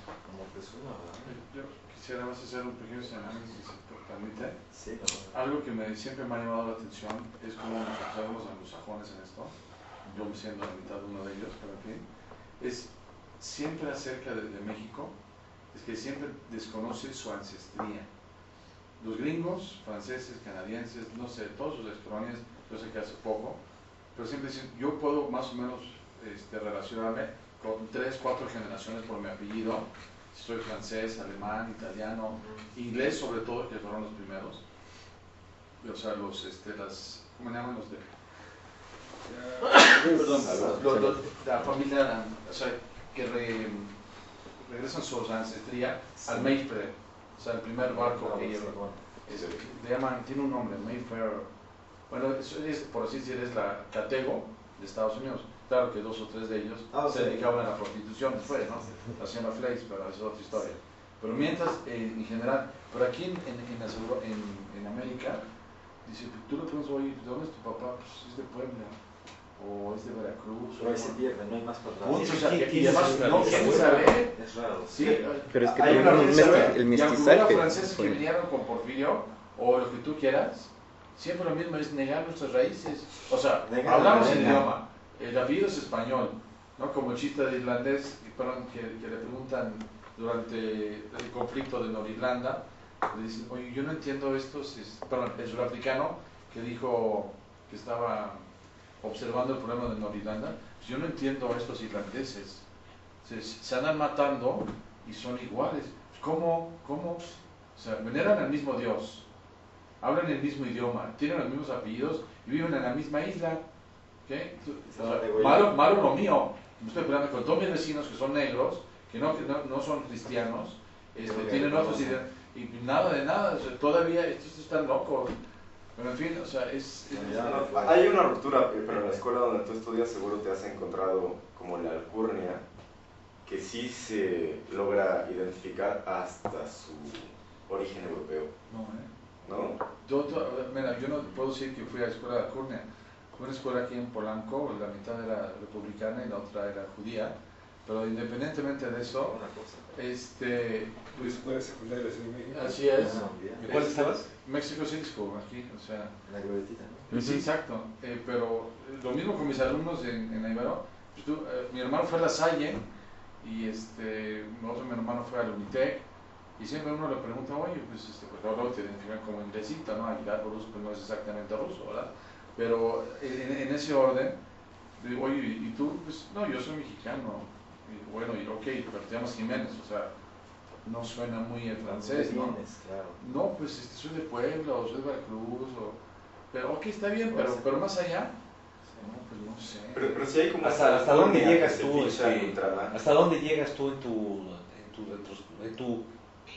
Yo quisiera más hacer un pequeño análisis, si te permite. Sí. Algo que siempre me ha llamado la atención es cómo nos observamos los anglosajones en esto, yo siendo la mitad de uno de ellos, pero en fin, es siempre acerca de México, es que siempre desconoce su ancestría. Los gringos, franceses, canadienses, no sé, todos sus colonias, yo sé que hace poco, pero siempre dicen, yo puedo más o menos relacionarme con 3, 4 generaciones por mi apellido, si soy francés, alemán, italiano, inglés sobre todo, que fueron los primeros, o sea, ¿cómo llaman los de? Perdón, la familia, o sea, que regresan su ancestría al Mayfair, o sea, el primer barco que llevan. Le llaman, tiene un nombre, Mayfair. Bueno, por así decir, es la Catego de Estados Unidos. Claro que 2 o 3 de ellos se dedicaban a la prostitución después, ¿no? La señora Fleis, pero es otra historia. Pero mientras, en general, pero aquí en América, dice, tú le preguntas, oye, ¿de dónde es tu papá? Pues es de Puebla, o es de Veracruz. Pero ahí se pierde, no hay más para atrás. Mucho, o sea, y además, no quieren saber. Es raro. Sí, pero es que hay una el mestizaje. Los franceses que vinieron con Porfirio, o lo que tú quieras, siempre lo mismo es negar nuestras raíces. O sea, hablamos el idioma, el apellido es español, ¿no? Como el chiste de irlandés, que le preguntan durante el conflicto de Norirlanda, le dicen, oye, yo no entiendo estos, el surafricano que dijo que estaba observando el problema de Norirlanda, pues yo no entiendo a estos irlandeses, se andan matando y son iguales. ¿Cómo? O sea, veneran al mismo Dios, hablan el mismo idioma, tienen los mismos apellidos y viven en la misma isla. ¿Okay? O sea, malo lo mío. Me estoy peleando con todos mis vecinos que son negros, que no son cristianos, tienen otros ideas, y nada de nada, o sea, todavía estos están locos. Pero en fin, o sea, hay una ruptura, pero en la escuela donde tú estudias seguro te has encontrado como la alcurnia, que sí se logra identificar hasta su origen europeo. No, ¿no? Mira, yo no puedo decir que fui a la escuela de alcurnia, una escuela aquí en Polanco, la mitad era republicana y la otra era judía, pero independientemente de eso, La escuela secundaria de la Ciudad de México. así es. ¿En cuál estabas? Mexico City School, aquí, o sea, La glorietita, ¿no? sí, exacto, pero lo mismo con mis alumnos en Ibero, pues mi hermano fue a La Salle y otro mi hermano fue al Unitec, y siempre uno le pregunta, oye, pues luego te identifican como inglesito, ¿no? Aguilar ruso, pues no es exactamente ruso, ¿verdad? Pero en ese orden, digo, oye, ¿y tú? Pues no, yo soy mexicano. Y bueno, ok, pero te llamas Jiménez, o sea, no suena muy el francés, ¿no? Claro. No, pues soy de Puebla, o soy de Veracruz, pero ok, está bien, pero más allá, no, pues no sé. Pero sí hay como... ¿Hasta dónde llegas tú? ¿Hasta ¿Hasta dónde llegas tú en tu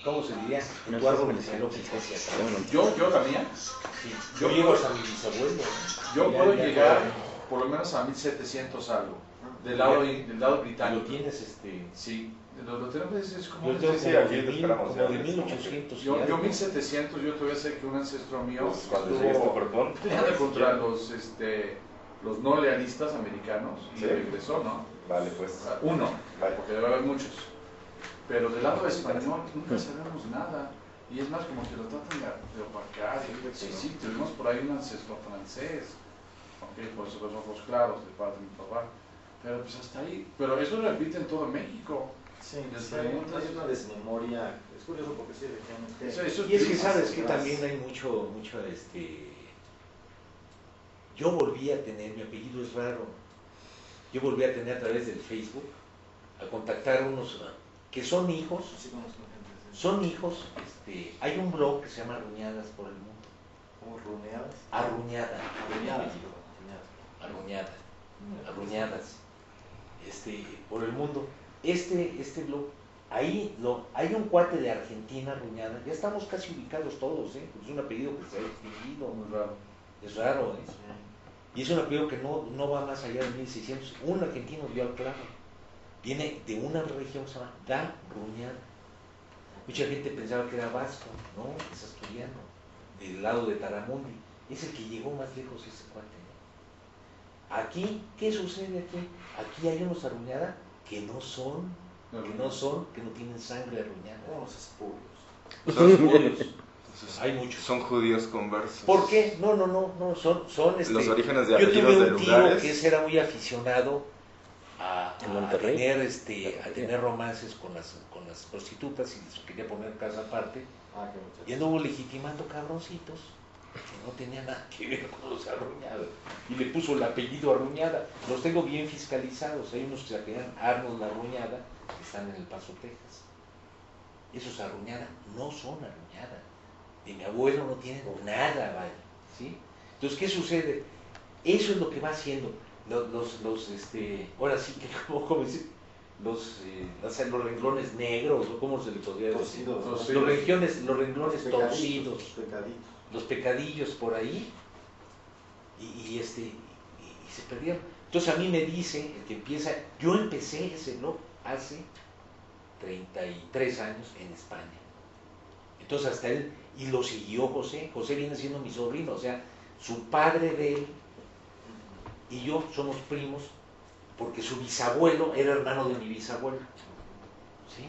¿cómo se diría? En tu árbol genealógico. Yo la mía, Sí, yo llego hasta mi bisabuelo. yo Ya- puedo ya llegar por- por lo menos a 1700 algo, del lado Lo británico. tienes Sí, lo tenemos, es como... Yo tengo sí, como aquí de te mil- esperamos como ya, de es 1800. Yo y algo. 1700, yo todavía sé que un ancestro mío Pues cuando llegues estuvo por pronto. peleando contra los no lealistas americanos y ¿Sí? regresó, ¿no? Vale, pues. Uno, Vale. porque debe haber muchos. Pero del lado español nunca sabemos nada. Y es más, como que lo tratan de opacar. Sí, tuvimos por ahí un ancestro francés, ok, por eso los ojos claros de parte de mi papá. Pero pues hasta ahí. Pero eso lo repite en todo México. Sí, Les sí, hay preguntas. una desmemoria. Es curioso porque sí, efectivamente. Eso Y es que triste. sabes que también hay mucho, yo volví a tener, mi apellido es raro, yo volví a tener a través del Facebook, a contactar unos que son hijos, Sí, conozco gente, sí. hay un blog que se llama Arruñadas por el Mundo, ¿Cómo runeadas? Arruñada, Arruñadas. Arruñadas, por el mundo, este blog, hay un cuate de Argentina, Arruñada, ya estamos casi ubicados todos, es un apellido que se ha extinguido, Muy raro. es raro, y es un apellido que no va más allá de 1600. Un argentino dio al clavo. Viene de una región que se llama Da Ruñada. Mucha gente pensaba que era vasco, no, es asturiano, del lado de Taramundi. Es el que llegó más lejos ese cuate. Aquí, ¿qué sucede aquí? Aquí hay unos arruñada que no tienen sangre arruñada. Como los espurios. Son espurios. Hay muchos. Son judíos conversos. ¿Por qué? No, son Los orígenes de yo apellidos tuve de un tío lugares. que ese era muy aficionado a En Monterrey. tener romances con las prostitutas y les quería poner casa aparte Ah, qué muchacho. y anduvo legitimando cabroncitos que no tenía nada que ver con los Arruñadas y le puso el apellido Arruñada. Los tengo bien fiscalizados. Hay unos que se apellidan Arnold Arruñada que están en El Paso, Texas. Esos Arruñada no son Arruñada. De mi abuelo no tienen nada, vaya, ¿sí? Entonces, ¿qué sucede? Eso es lo que va haciendo ahora sí que, ¿cómo decir? Los renglones negros, o cómo se le podría decir, Torcidos. los renglones torcidos, Los pecaditos. los pecadillos por ahí, y se perdieron. Entonces a mí me dice, el que empieza, yo empecé ese blog hace 33 años en España. Entonces hasta él, y lo siguió José viene siendo mi sobrino, o sea, su padre de él y yo somos primos, porque su bisabuelo era hermano de mi bisabuelo, ¿sí?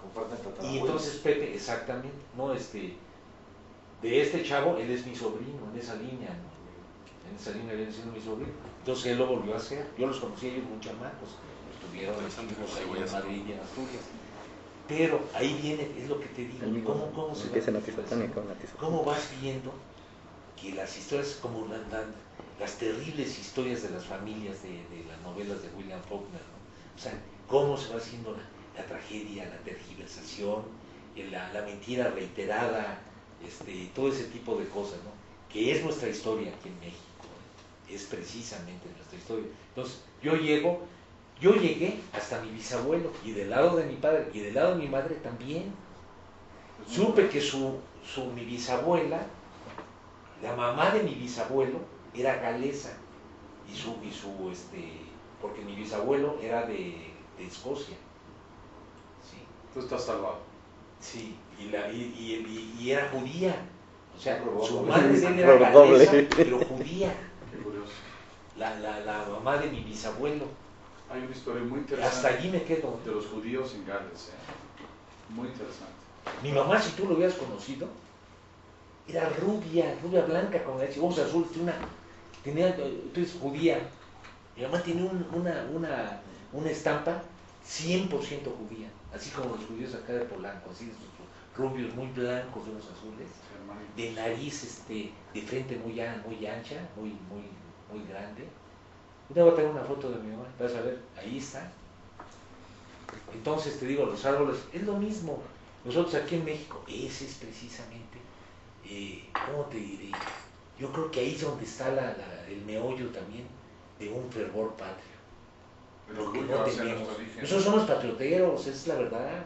Comparten Y tatarabuelos. entonces Pepe, exactamente, no, de este chavo, él es mi sobrino, en esa línea, ¿no? En esa línea viene siendo mi sobrino. Entonces él lo volvió a hacer, yo los conocí a ellos muy chamacos, estuvieron ahí en Madrid y en Asturias. Pero ahí viene, es lo que te digo, ¿cómo se Empieza va? ¿Cómo vas viendo que las historias, como las terribles historias de las familias de las novelas de William Faulkner, ¿no? O sea, cómo se va haciendo la tragedia, la tergiversación, la mentira reiterada, todo ese tipo de cosas, ¿no? Que es nuestra historia aquí en México, es precisamente nuestra historia. Entonces, yo llegué hasta mi bisabuelo, y del lado de mi padre y del lado de mi madre también. Supe que mi bisabuela, la mamá de mi bisabuelo, era galesa, porque mi bisabuelo era de Escocia. ¿Sí? Tú estás salvado. Sí, y era judía. O sea, su Doble. madre de él era galesa, pero judía. Curioso. La mamá de mi bisabuelo. Hay una historia muy Y interesante hasta allí me quedo. de los judíos en Gales, muy interesante. Mi mamá, si tú lo hubieras conocido, era rubia blanca, con ojos azules, tú eres judía. Mi mamá tiene una estampa 100% judía, así como los judíos acá de Polanco, así rubios, muy blancos, de ojos azules, de nariz, de frente muy ancha, muy grande. Yo te voy a tener una foto de mi mamá, vas a ver, ahí está. Entonces te digo, los árboles, es lo mismo. Nosotros aquí en México, ese es precisamente, ¿cómo te diré? Yo creo que ahí es donde está el meollo también de un fervor patrio. El Porque orgullo no hacia tenemos. nuestro origen. Nosotros somos patrioteros, esa es la verdad.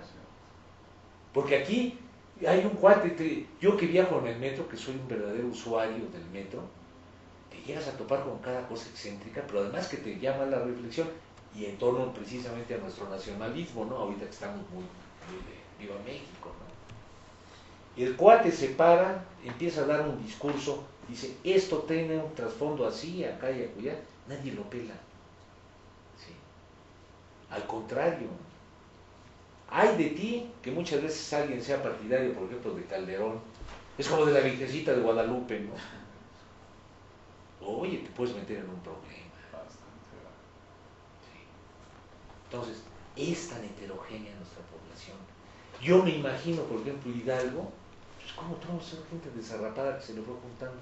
Porque aquí hay un cuate, yo que viajo en el metro, que soy un verdadero usuario del metro, te llegas a topar con cada cosa excéntrica, pero además que te llama la reflexión y en torno precisamente a nuestro nacionalismo, ¿no? Ahorita que estamos muy de Viva México, ¿no? El cuate se para, empieza a dar un discurso, dice, esto tiene un trasfondo así, acá y acullá, nadie lo pela. ¿Sí? Al contrario, hay de ti que muchas veces alguien sea partidario, por ejemplo, de Calderón, es como de la Virgencita de Guadalupe, ¿no? Oye, te puedes meter en un problema. Sí. Entonces, es tan heterogénea nuestra población. Yo me imagino, por ejemplo, Hidalgo, pues como toda esa gente desarrapada que se le fue juntando.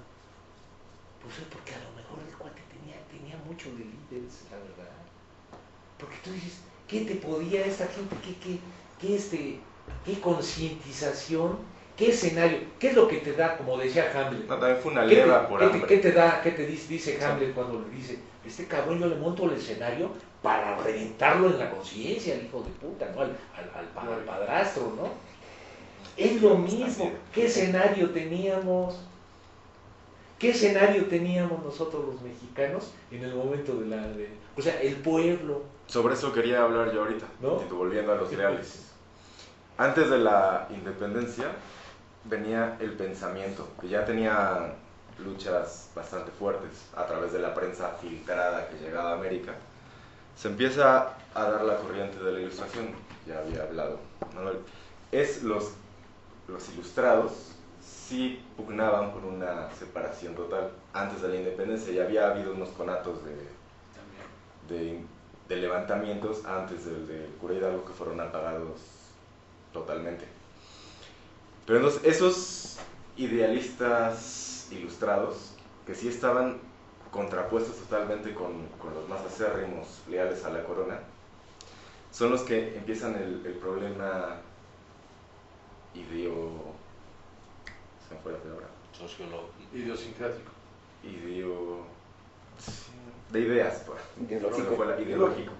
Pues es porque a lo mejor el cuate tenía mucho de líderes, la verdad. Porque tú dices, ¿qué te podía esta gente? ¿Qué concientización? ¿Qué escenario? ¿Qué es lo que te da, como decía Hamlet? No, también fue una leva por hambre. ¿Qué te da, qué te dice Hamlet cuando le dice, este cabrón yo le monto el escenario para reventarlo en la conciencia, al hijo de puta, ¿no? Al padrastro, ¿no? Es lo mismo. ¿Qué escenario teníamos? ¿Qué escenario teníamos nosotros los mexicanos en el momento o sea, el pueblo? Sobre eso quería hablar yo ahorita, ¿no? Volviendo a los reales. Antes de la independencia venía el pensamiento, que ya tenía luchas bastante fuertes a través de la prensa filtrada que llegaba a América. Se empieza a dar la corriente de la ilustración, ya había hablado Manuel. Los ilustrados sí pugnaban por una separación total. Antes de la independencia ya había habido unos conatos de levantamientos antes del de Cura Hidalgo que fueron apagados totalmente. Pero entonces esos idealistas ilustrados que sí estaban contrapuestos totalmente con los más acérrimos leales a la corona, son los que empiezan el problema se me fue la palabra. Sociológico. Idiosincrático. De ideas, ideológico.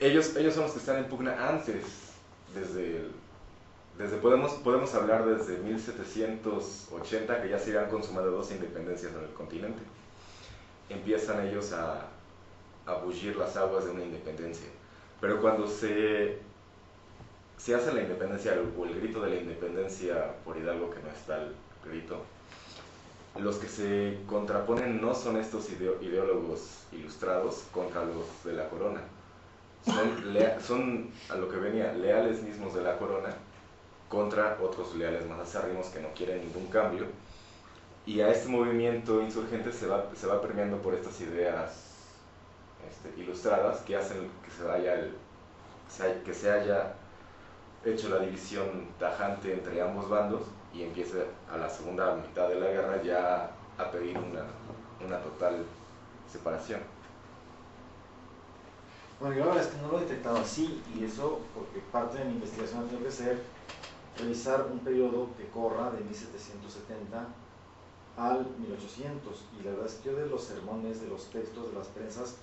Ellos son los que están en pugna antes, podemos hablar desde 1780, que ya se habían consumado 2 independencias en el continente. Empiezan ellos a bullir las aguas de una independencia. Pero cuando se hace la independencia o el grito de la independencia por Hidalgo, que no está el grito, los que se contraponen no son estos ideólogos ilustrados contra los de la corona. Son a lo que venía, leales mismos de la corona contra otros leales más acérrimos que no quieren ningún cambio. Y a este movimiento insurgente se va permeando por estas ideas ilustradas que hacen que se haya hecho la división tajante entre ambos bandos y empiece a la segunda mitad de la guerra ya a pedir una total separación. Bueno, yo la verdad es que no lo he detectado así, y eso porque parte de mi investigación ha tenido que ser revisar un periodo que corra de 1770 al 1800, y la verdad es que yo de los sermones, de los textos, de las prensas,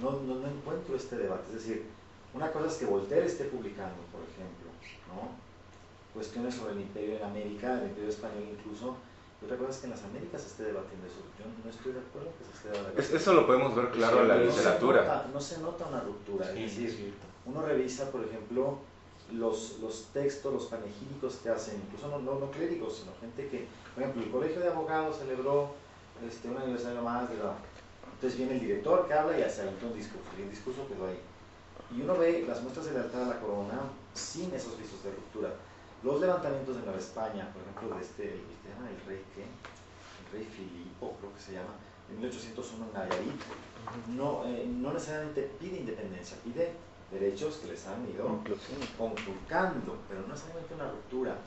no encuentro este debate. Es decir, una cosa es que Voltaire esté publicando, por ejemplo, ¿no?, cuestiones sobre el imperio en América, el imperio español incluso, y otra cosa es que en las Américas se esté debatiendo eso. Yo no estoy de acuerdo que se esté debatiendo. Eso lo podemos ver claro en la literatura. No se nota una ruptura, Sí, es decir, cierto. uno revisa, por ejemplo, los textos, los panegíricos que hacen, incluso no clérigos, sino gente que, por ejemplo, el Colegio de Abogados celebró un aniversario más de la... Entonces viene el director que habla y hace un discurso, y el discurso quedó ahí. Y uno ve las muestras de lealtad a la corona sin esos visos de ruptura. Los levantamientos de Nueva España, por ejemplo, de ¿se llama el rey qué? El rey Filipo, creo que se llama, en 1801 en Nayarit, no necesariamente pide independencia, pide derechos que les han ido conculcando, pero no necesariamente una ruptura.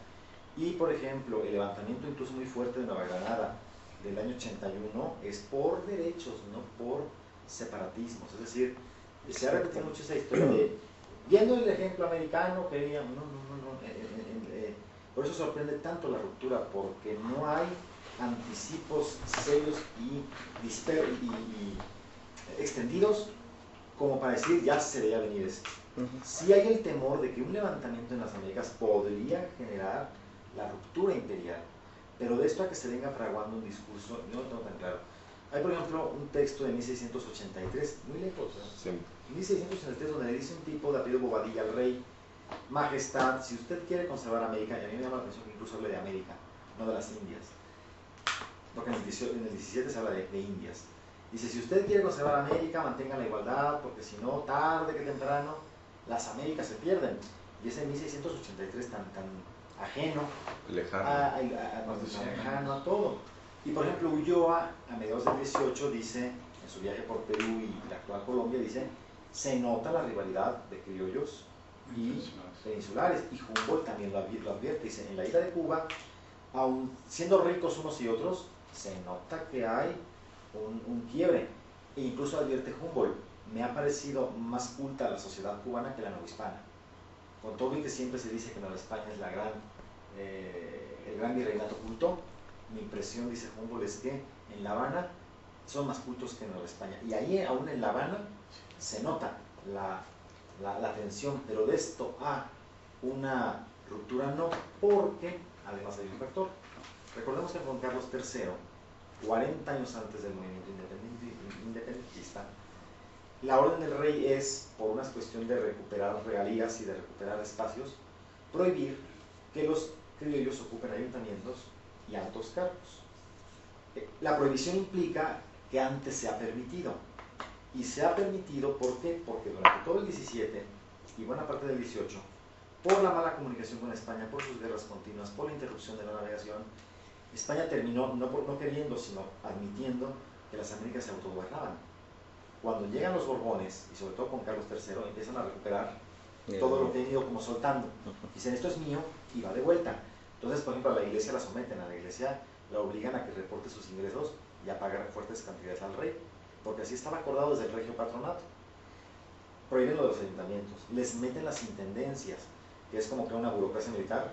Y, por ejemplo, el levantamiento incluso muy fuerte de Nueva Granada del año 81 es por derechos, no por separatismos. Es decir, se ha repetido mucho esa historia de, viendo el ejemplo americano, querían, por eso sorprende tanto la ruptura, porque no hay anticipos serios y extendidos como para decir ya se veía venir esto. Sí hay el temor de que un levantamiento en las Américas podría generar la ruptura imperial, pero de esto a que se venga fraguando un discurso no lo tengo tan claro. Hay, por ejemplo, un texto de 1683, muy lejos, ¿eh? 1683, donde le dice un tipo de apellido Bobadilla al rey: Majestad, si usted quiere conservar América, y a mí me llama la atención que incluso hable de América, no de las Indias, porque en el 17 se habla de Indias. Dice, si usted quiere conservar América, mantenga la igualdad, porque si no, tarde que temprano, las Américas se pierden. Y ese 1683 tan ajeno, lejano a todo. Y por ejemplo, Ulloa, a mediados del 18, dice, en su viaje por Perú y la actual Colombia, dice, se nota la rivalidad de criollos y peninsulares. Y Humboldt también lo advierte, dice, en la isla de Cuba, aun siendo ricos unos y otros, se nota que hay un quiebre. E incluso advierte Humboldt, me ha parecido más culta la sociedad cubana que la novohispana. Con todo y que siempre se dice que Nueva España es el gran virreinato culto, mi impresión, dice Humboldt, es que en La Habana son más cultos que en Nueva España. Y ahí, aún en La Habana, se nota la tensión, pero de esto a una ruptura no, porque además hay un factor. Recordemos que Juan Carlos III, 40 años antes del movimiento independentista, la orden del rey es, por una cuestión de recuperar regalías y de recuperar espacios, prohibir que los criollos ocupen ayuntamientos y altos cargos. La prohibición implica que antes se ha permitido. Y se ha permitido, ¿por qué? Porque durante todo el 17 y buena parte del 18, por la mala comunicación con España, por sus guerras continuas, por la interrupción de la navegación, España terminó no queriendo, sino admitiendo que las Américas se autogobernaban. Cuando llegan los Borbones, y sobre todo con Carlos III, empiezan a recuperar todo lo que han ido como soltando. Dicen, esto es mío, y va de vuelta. Entonces, por ejemplo, a la iglesia la someten, a la iglesia la obligan a que reporte sus ingresos y a pagar fuertes cantidades al rey, porque así estaba acordado desde el regio patronato. Prohíben lo de los ayuntamientos, les meten las intendencias, que es como que una burocracia militar,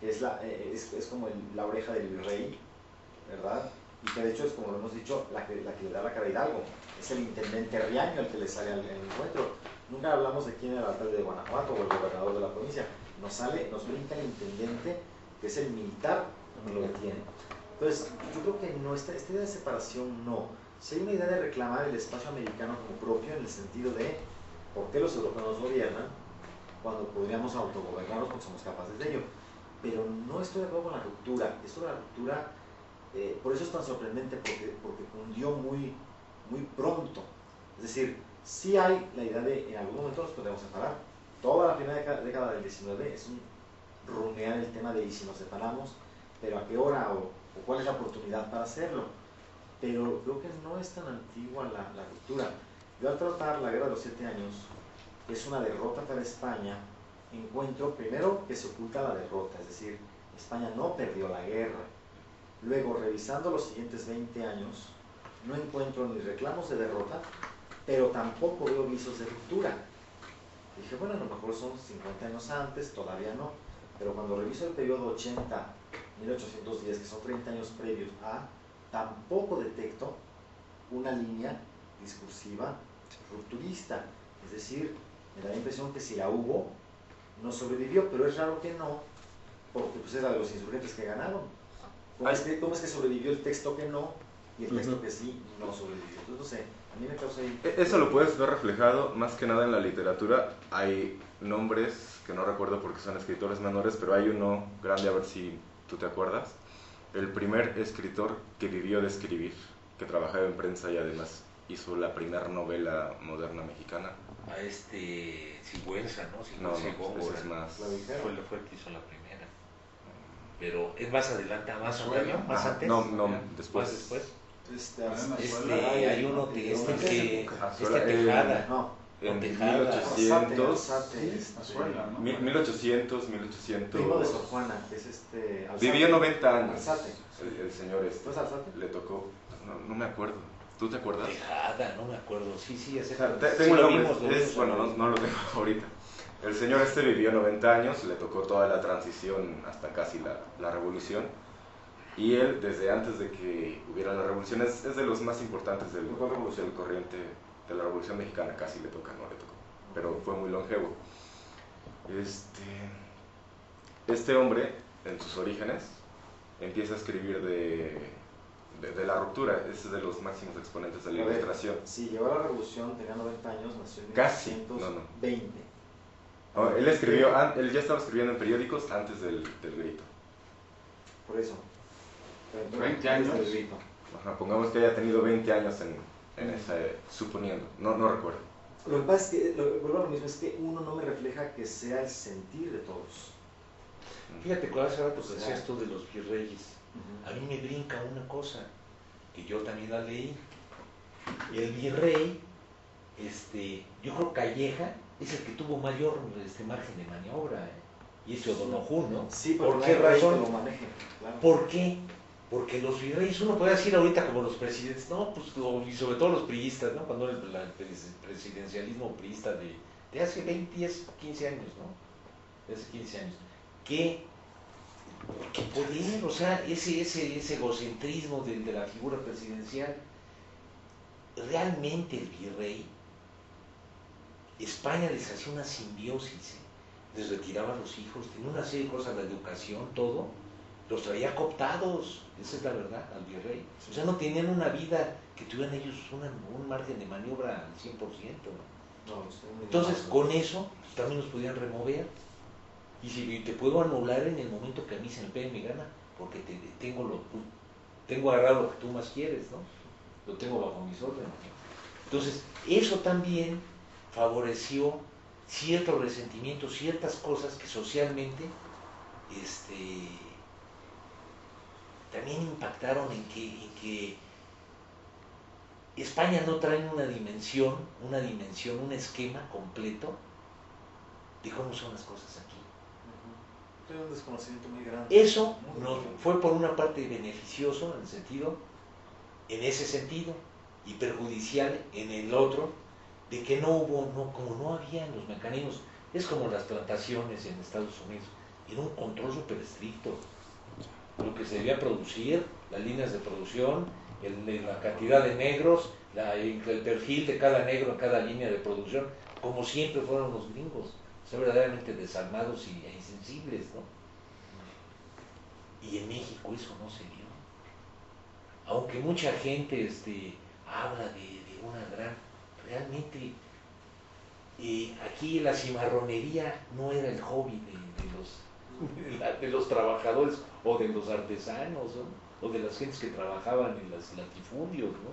que es como la oreja del virrey, ¿verdad? Y que de hecho es, como lo hemos dicho, la que le da la cara a Hidalgo. Es el intendente Riaño el que le sale al encuentro. Nunca hablamos de quién era el alcalde de Guanajuato o el gobernador de la provincia. Nos brinca el intendente, que es el militar que lo tiene. Entonces, yo creo que no, esta idea de separación no. Si hay una idea de reclamar el espacio americano como propio, en el sentido de por qué los europeos nos gobiernan cuando podríamos autogobernarnos porque somos capaces de ello. Pero no estoy de acuerdo con la ruptura. Esto de la ruptura, por eso es tan sorprendente, porque cundió muy pronto. Es decir, sí hay la idea de en algún momento nos podemos separar. Toda la primera década del 19 es un runear el tema de y si nos separamos, pero a qué hora o cuál es la oportunidad para hacerlo. Pero creo que no es tan antigua la ruptura. Yo al tratar la Guerra de los 7 años, que es una derrota para España, encuentro primero que se oculta la derrota, es decir, España no perdió la guerra. Luego, revisando los siguientes 20 años, no encuentro ni reclamos de derrota, pero tampoco veo visos de ruptura. Dije, bueno, a lo mejor son 50 años antes, todavía no, pero cuando reviso el periodo 80, 1810, que son 30 años previos a, tampoco detecto una línea discursiva rupturista. Es decir, me da la impresión que si la hubo, no sobrevivió, pero es raro que no, porque pues era de los insurgentes que ganaron. ¿Cómo es que sobrevivió el texto que no y el texto que sí no sobrevivió. Entonces, no sé, a mí me causa ahí... Eso lo puedes ver reflejado más que nada en la literatura. Hay nombres que no recuerdo porque son escritores menores, pero hay uno grande, a ver si tú te acuerdas. El primer escritor que vivió de escribir, que trabajaba en prensa y además hizo la primera novela moderna mexicana. A Sigüenza, ¿no? No, Sigüenza y Góngora. ese es más... Fue el que hizo la primera. Pero es más adelante, más Azuela. antaño, más antes. No, después. Más después. Hay uno que Azuela, Tejada. No, En Tejada. 1800, Azuela, ¿no? 1800, primo de Sor Juana, que es Alzate. Vivió 90 años. Alzate. El señor ¿No es Alzate? le tocó, no me acuerdo. ¿Tú te acuerdas? Tejada, no me acuerdo. Sí, O sea, tengo el nombre, bueno, no lo tengo ahorita. El señor vivió 90 años, le tocó toda la transición hasta casi la revolución. Y él, desde antes de que hubiera la revolución, es de los más importantes del corriente de la Revolución Mexicana. Casi no le tocó, pero fue muy longevo. Este hombre, en sus orígenes, empieza a escribir de la ruptura. Es de los máximos exponentes de la ilustración. Si llegó a la revolución, tenía 90 años, nació en Casi, 1920. No, él ya estaba escribiendo en periódicos antes del grito. Por eso. 20 años. Antes del grito. Ajá, pongamos que haya tenido 20 años en ese, suponiendo, no recuerdo. Lo que pasa es que, vuelvo a lo mismo, es que uno no me refleja que sea el sentir de todos. Fíjate, cuando hace rato que decías tú de los virreyes, a mí me brinca una cosa, que yo también la leí. El virrey, yo creo Calleja, es el que tuvo mayor margen de maniobra, y ese O'Donoghue, ¿no? Sí, ¿por no qué hay rey razón? que lo maneje, claro. ¿Por qué? Porque los virreyes, uno puede decir ahorita como los presidentes, no, pues, y sobre todo los priistas, ¿no? Cuando el presidencialismo priista de hace 20, 10, 15 años, ¿no? De hace 15 años. Que poder, o sea, ese egocentrismo de la figura presidencial, realmente el virrey, España les hacía una simbiosis, les retiraba a los hijos, tenía una serie de cosas, la educación, todo, los traía cooptados, esa es la verdad, al virrey. O sea, no tenían una vida que tuvieran ellos un margen de maniobra al 100%. Entonces, con eso, pues, también los podían remover. Y si te puedo anular en el momento que a mí se me pegue mi gana, porque tengo agarrado lo que tú más quieres, ¿no? Lo tengo bajo mis órdenes. Entonces, eso también favoreció cierto resentimiento, ciertas cosas que socialmente también impactaron en que España no trae una dimensión, un esquema completo de cómo son las cosas aquí. Hay un desconocimiento muy grande. Eso fue por una parte beneficioso en ese sentido, y perjudicial en el otro, de que como no había los mecanismos, es como las plantaciones en Estados Unidos, era un control súper estricto, lo que se debía producir, las líneas de producción, la cantidad de negros, el perfil de cada negro en cada línea de producción, como siempre fueron los gringos, o sea, verdaderamente desarmados e insensibles, ¿no? Y en México eso no se dio. Aunque mucha gente habla de una gran... Realmente, aquí la cimarronería no era el hobby de los trabajadores o de los artesanos, ¿no? O de las gentes que trabajaban en los latifundios, ¿no?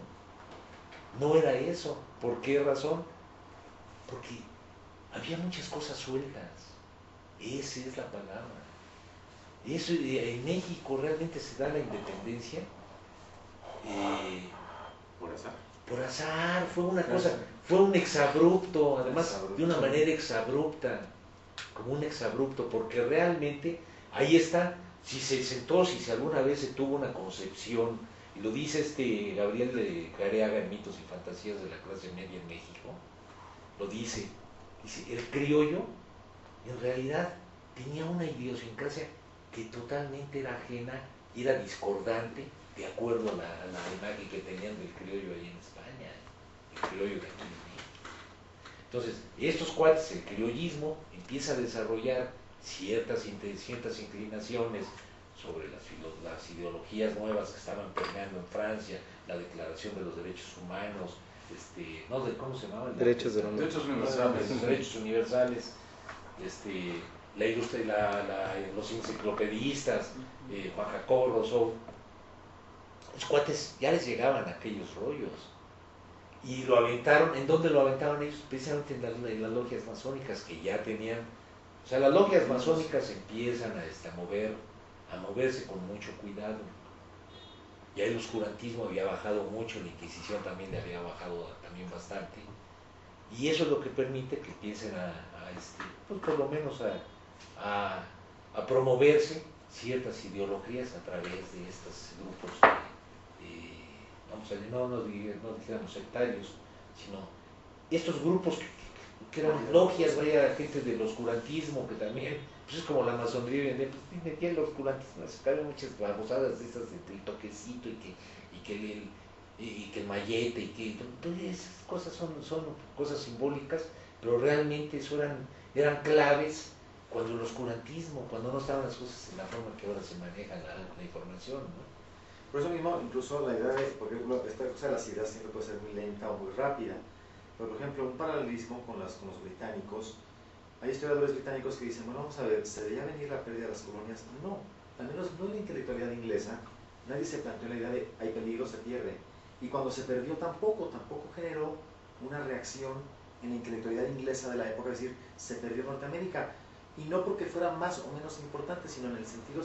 No era eso. ¿Por qué razón? Porque había muchas cosas sueltas. Esa es la palabra. Eso, en México realmente se da la independencia por azar, fue una cosa, fue un exabrupto, además de una manera exabrupta, como un exabrupto, porque realmente ahí está, si alguna vez se tuvo una concepción, y lo dice Gabriel de Careaga en Mitos y Fantasías de la clase media en México, lo dice, el criollo en realidad tenía una idiosincrasia que totalmente era ajena y era discordante de acuerdo a la imagen que tenían del criollo ahí en España, el criollo de aquí en México. Entonces, estos cuates, el criollismo empieza a desarrollar ciertas inclinaciones sobre las ideologías nuevas que estaban permeando en Francia, la Declaración de los Derechos Humanos, no, ¿cómo se llamaba? Derechos del hombre. Derechos universales. Los derechos universales, la industria, los enciclopedistas, Juan Jacobo Rousseau. Los cuates ya les llegaban aquellos rollos y lo aventaron. ¿En dónde lo aventaban ellos? Precisamente en las logias masónicas que ya tenían. O sea, las logias masónicas empiezan a moverse con mucho cuidado. Ya el oscurantismo había bajado mucho, la Inquisición también le había bajado también bastante. Y eso es lo que permite que empiecen pues por lo menos a promoverse ciertas ideologías a través de estos grupos, no digamos sectarios, sino estos grupos que eran logias, vaya, gente del oscurantismo, que también, pues es como la masonería, pues metía el oscurantismo, sacaban muchas babosadas de esas del toquecito y que el mallete, y que pues esas cosas son cosas simbólicas, pero realmente eso eran claves cuando el oscurantismo, cuando no estaban las cosas en la forma que ahora se maneja la información, ¿no? Por eso mismo, incluso la idea de, por ejemplo, esta cosa de las ideas siempre puede ser muy lenta o muy rápida. Pero, por ejemplo, un paralelismo con los británicos. Hay historiadores británicos que dicen, bueno, vamos a ver, ¿se veía venir la pérdida de las colonias? No, al menos no en la intelectualidad inglesa. Nadie se planteó la idea de, hay peligro, se pierde. Y cuando se perdió tampoco generó una reacción en la intelectualidad inglesa de la época, es decir, se perdió Norteamérica. Y no porque fuera más o menos importante, sino en el sentido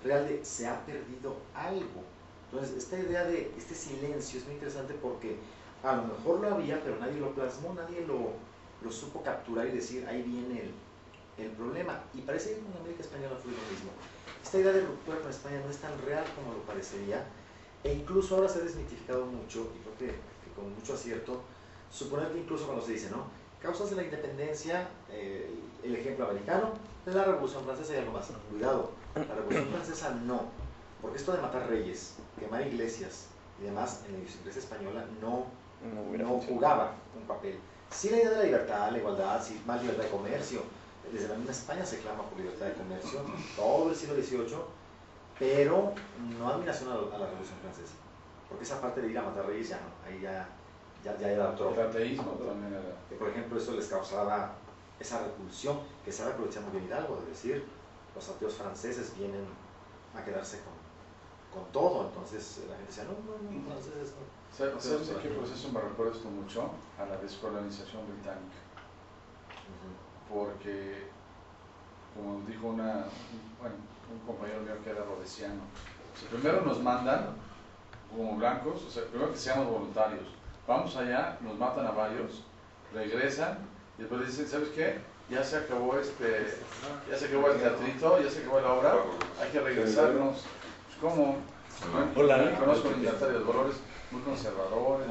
real de, se ha perdido algo. Entonces, esta idea de este silencio es muy interesante porque a lo mejor lo había, pero nadie lo plasmó, nadie lo supo capturar y decir, ahí viene el problema. Y parece que con América Española fue lo mismo. Esta idea de ruptura con España no es tan real como lo parecería, e incluso ahora se ha desmitificado mucho, y creo que con mucho acierto, suponer que incluso cuando se dice, ¿no? Causas de la independencia, el ejemplo americano, de la Revolución Francesa y algo más. Cuidado, la Revolución Francesa no, porque esto de matar reyes, quemar iglesias y demás, en la idiosincrasia española no jugaba un papel. Sí, la idea de la libertad, la igualdad, sí, más libertad de comercio. Desde la misma España se clama por libertad de comercio, todo el siglo XVIII, pero no admiración a la Revolución Francesa, porque esa parte de ir a matar reyes ya no, ahí ya era otro. El ateísmo también era. Que, por ejemplo, eso les causaba esa repulsión, que sabe aprovechar muy bien Hidalgo, es decir, los ateos franceses vienen a quedarse con todo, entonces la gente decía, no, franceses no. ¿Sabes de qué proceso me recuerda esto mucho? A la descolonización británica. Porque, como dijo un compañero mío que era rodesiano, o sea, primero nos mandan como blancos, o sea, primero que seamos voluntarios, vamos allá, nos matan a varios, regresan y después dicen, ¿sabes qué? Ya se acabó el teatrito, ya se acabó la obra, hay que regresarnos. Pues, ¿cómo? Hola. Conozco un inventario de valores muy conservadores.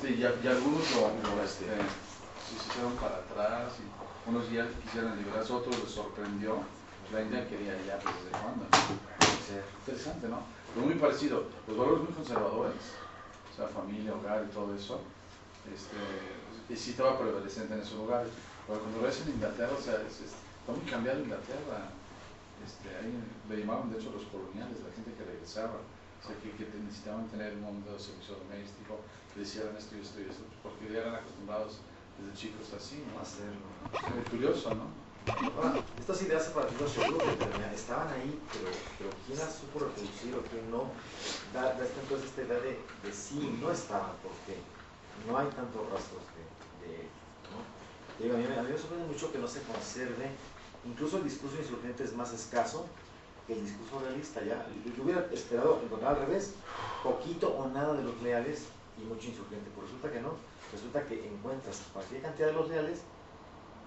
Y algunos se hicieron para atrás, y unos ya quisieran liberarse, otros les sorprendió. La India quería ya desde cuándo. Interesante, ¿no? Pero muy parecido, los valores muy conservadores, o sea, familia, hogar y todo eso, y sí estaba prevalecente en esos lugares. Pero cuando ves en Inglaterra, o sea, está muy cambiado Inglaterra. Ahí le llamaban de hecho los coloniales, la gente que regresaba, o sea, que necesitaban tener un momento de servicio doméstico, que hicieran esto y esto y esto, porque ya eran acostumbrados desde chicos así, ¿no? Hacerlo. Es curioso, ¿no? Ahora, estas ideas separatistas seguro que estaban ahí, pero ¿quién las supo reproducir o quién no? Da entonces esta idea de sí, no estaban, porque no hay tantos rastros de ¿no? Digo, a mí me sorprende mucho que no se conserve. Incluso el discurso insurgente es más escaso que el discurso realista. Ya, yo hubiera esperado encontrar al revés, poquito o nada de los leales y mucho insurgente. Pues resulta que no, resulta que encuentras cualquier cantidad de los leales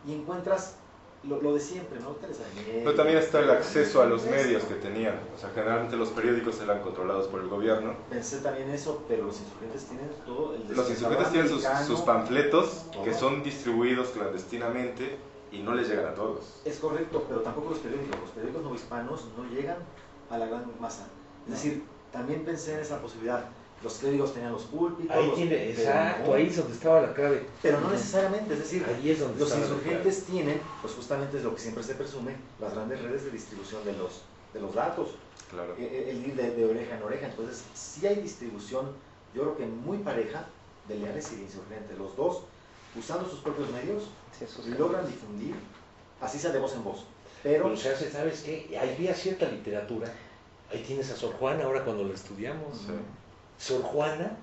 y encuentras lo de siempre, ¿no? Pero también está el acceso a los medios que tenían. O sea, generalmente los periódicos eran controlados por el gobierno. Pensé también eso, pero los insurgentes tienen todo el Los insurgentes tienen sus panfletos que son distribuidos clandestinamente y no les llegan a todos. Es correcto, pero tampoco los periódicos no hispanos no llegan a la gran masa. Es decir, también pensé en esa posibilidad. Los clérigos tenían los púlpitos. Ahí los- tiene, pero exacto, no. ahí es donde estaba la clave. Pero no necesariamente, es decir, Ahí es donde los estaba la insurgentes tienen, pues justamente es lo que siempre se presume, las grandes redes de distribución de los datos, Claro. el ir de oreja en oreja. Entonces, sí hay distribución, yo creo que muy pareja, de leales y de insurgentes. Los dos, usando sus propios medios, Sí, eso es logran difundir, así sea de voz en voz. Pero Pero, se hace, ¿sabes qué? Había cierta literatura. Ahí tienes a Sor Juana, ahora cuando la estudiamos. Sí. Sor Juana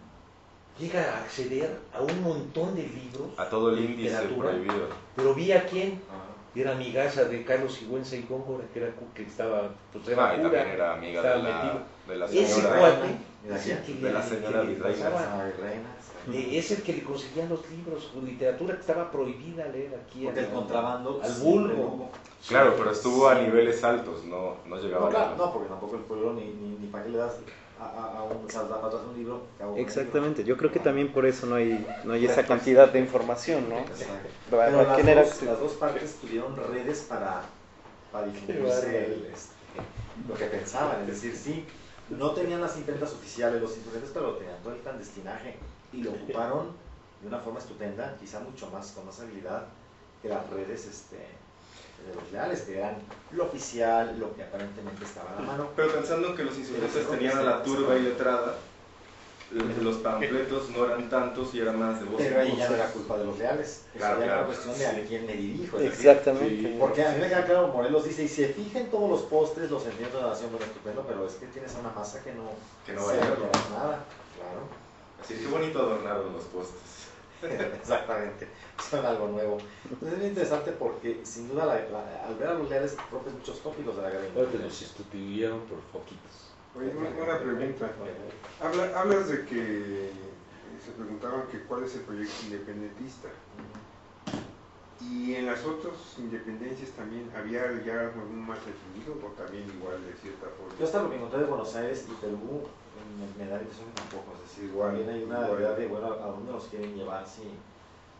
llega a acceder a un montón de libros. A todo el de índice literatura, prohibido. Pero vi a quién. Ajá. Era amigaza de Carlos Sigüenza y Góngora, que estaba, pues era Ah, y cura, también era amiga estaba de metido. la Ese señora. cuate Mira, es el que de la le- señora que le virreina. pasaba, Ay, reinas, es el que le conseguían los libros, literatura que estaba prohibida leer aquí. porque el contrabando al siempre vulgo. hubo. Claro, pero estuvo a niveles altos, no llegaba No, a claro, los- no, porque tampoco el pueblo ni para qué le das a un saldapatas un libro. que a un Exactamente, yo creo que también por eso no hay esa cantidad de información, ¿no? libro. Exacto. ¿Para Pero quién era? las dos partes tuvieron redes para difundirse lo que pensaban. Es decir, sí, no tenían las imprentas oficiales los insurgentes, pero tenían todo el clandestinaje y lo ocuparon de una forma estupenda, quizá mucho más, con más habilidad que las redes de los leales, que eran lo oficial, lo que aparentemente estaba a la mano. Pero pensando que los insurgentes tenían a la turba iletrada, los panfletos no eran tantos y era más de voz Pero en ahí voz. ya no era culpa de los leales, eso Claro, ya era claro. cuestión de a quién me dirijo. es decir, Exactamente. porque a mí me queda claro, Morelos dice, y se fijen todos los postres, los sentimientos de la nación, bueno, estupendo, pero es que tienes una masa que no va a se verlo. ve nada. Claro. Así que bonito adornaron los postes. Exactamente, son algo nuevo. Entonces es muy interesante porque sin duda al ver a los leales rompes muchos tópicos de la guerra Ahora te los independencia. sustituyeron por foquitos. Oye, una pregunta. Hablas de que se preguntaban que cuál es el proyecto independentista. ¿Y en las otras independencias también había ya algún más definido o también igual de cierta forma? Yo hasta lo que encontré de Buenos Aires y Perú me da la impresión que tampoco, es decir, Igual, también hay una igual. idea de, bueno, a dónde nos quieren llevar,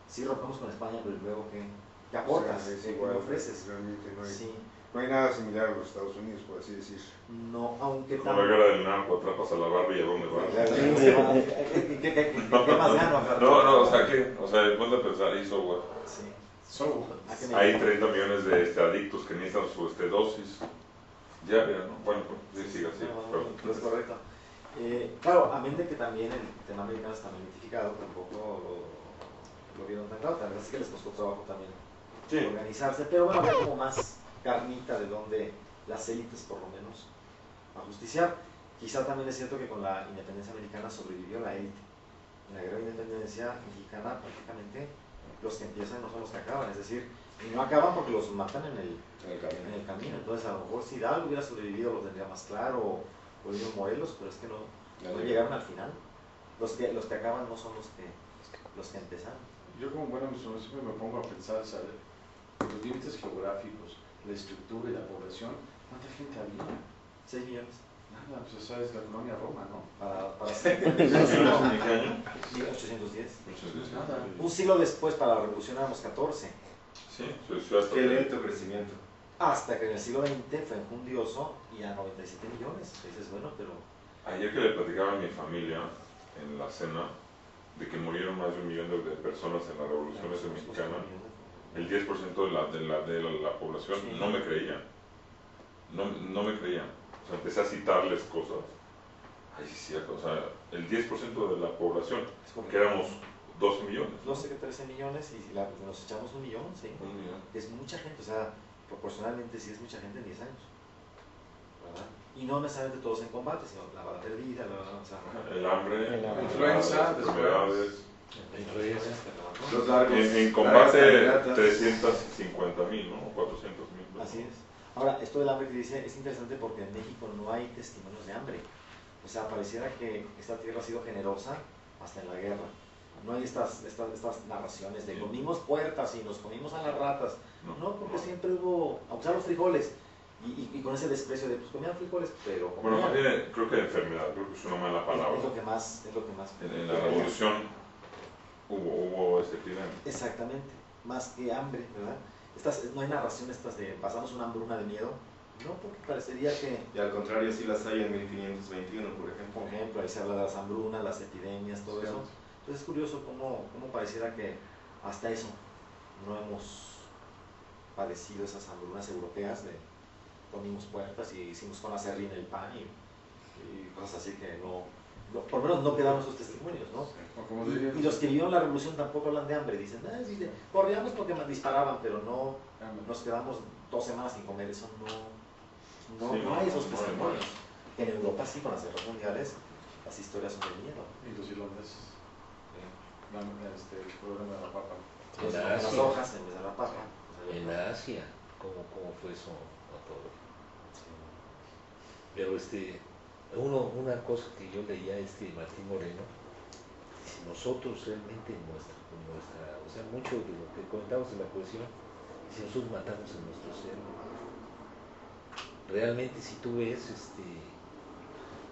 si rompemos con España, pero luego qué O sea, aportas, es qué igual, me ofreces. realmente no hay, Sí, no hay nada similar a los Estados Unidos, por así decir. no, aunque Con la guerra del narco, atrapas a la Barbie y a dónde vas. ¿Qué más gano? No, o sea, ¿qué? O sea, ponte a pensar, y software. Sí. ¿A qué me Hay llama? 30 millones de adictos que necesitan su dosis. Ya, ¿no? Bueno, pues sí, siga así. No, es correcto. Claro, a menos de que también el tema americano está muy mitificado, tampoco lo vieron tan claro, también así que les costó trabajo también organizarse, pero bueno, había como más carnita de donde las élites por lo menos ajusticiar. Quizá también es cierto que con la independencia americana sobrevivió la élite. En la guerra de independencia mexicana prácticamente los que empiezan no son los que acaban, es decir, y no acaban porque los matan en el camino. Entonces a lo mejor si Hidalgo hubiera sobrevivido lo tendría más claro, o Bolívar Morelos, pero es que no llegaron al final. Los que acaban no son los que empezaron. Yo como buena musulmán siempre me pongo a pensar, ¿sabes? Los límites geográficos, la estructura y la población, ¿cuánta gente había? 6 millones. Nada, pues esa es la colonia Roma, ¿no? Para ¿En qué año? 1810. Pues nada. Un siglo después, para la revolución éramos 14. Sí, sí, hasta Qué lento crecimiento. Hasta que en el siglo XX fue enjundioso y a 97 millones. Dices, bueno, pero Ayer que le platicaba a mi familia en la cena de que murieron más de 1 millón de personas en la revolución mexicana, el 10% de la población Sí. no me creía. No me creía. O sea, empecé a citarles cosas. Ay, sí, es cierto. O sea, el 10% de la población, es como que éramos 12 millones. 12 que 13 millones y si nos echamos 1 millón, sí. 1 millón. Es mucha gente, o sea, proporcionalmente sí es mucha gente en 10 años. ¿Verdad? Y no necesariamente todos en combate, sino la bala perdida, o sea, El hambre, El hambre. Influenza, las enfermedades. Los largos. En largas combate caminatas. 350,000, ¿no? 400,000. así es. Ahora, esto del hambre que dice es interesante porque en México no hay testimonios de hambre. O sea, pareciera que esta tierra ha sido generosa hasta en la guerra. No hay estas narraciones de comimos puertas y nos comimos a las ratas. No, porque siempre hubo, aunque sea los frijoles, y con ese desprecio de, pues comían frijoles, pero Bueno, comían. más bien, creo que de enfermedad, creo que es una mala palabra. Es lo que más. En la revolución hubo esta epidemia. Exactamente, más que hambre, ¿verdad? No hay narración estas de pasamos una hambruna de miedo, No, porque parecería que, Y al contrario, sí las hay en 1521, por ejemplo. por ejemplo, ahí se habla de las hambrunas, las epidemias, todo eso. Entonces es curioso cómo pareciera que hasta eso no hemos padecido esas hambrunas europeas de ponimos puertas y hicimos con acerrín el pan y cosas así que por lo menos no quedaron esos testimonios, ¿no? O como diría, Y los que vivieron la revolución tampoco hablan de hambre, dicen, sí, corríamos porque me disparaban, pero no nos quedamos 2 semanas sin comer, eso no hay esos testimonios. En Europa sí, con las guerras mundiales, las historias son de miedo. y los irlandeses, el problema de la papa. Los En comen las Asia. hojas en vez de la papa. En Asia, ¿cómo fue eso a todo? Pero una cosa que yo leía Martín Moreno, si nosotros realmente o sea, mucho de lo que comentamos en la poesía, si nosotros matamos a nuestro ser, realmente si tú ves,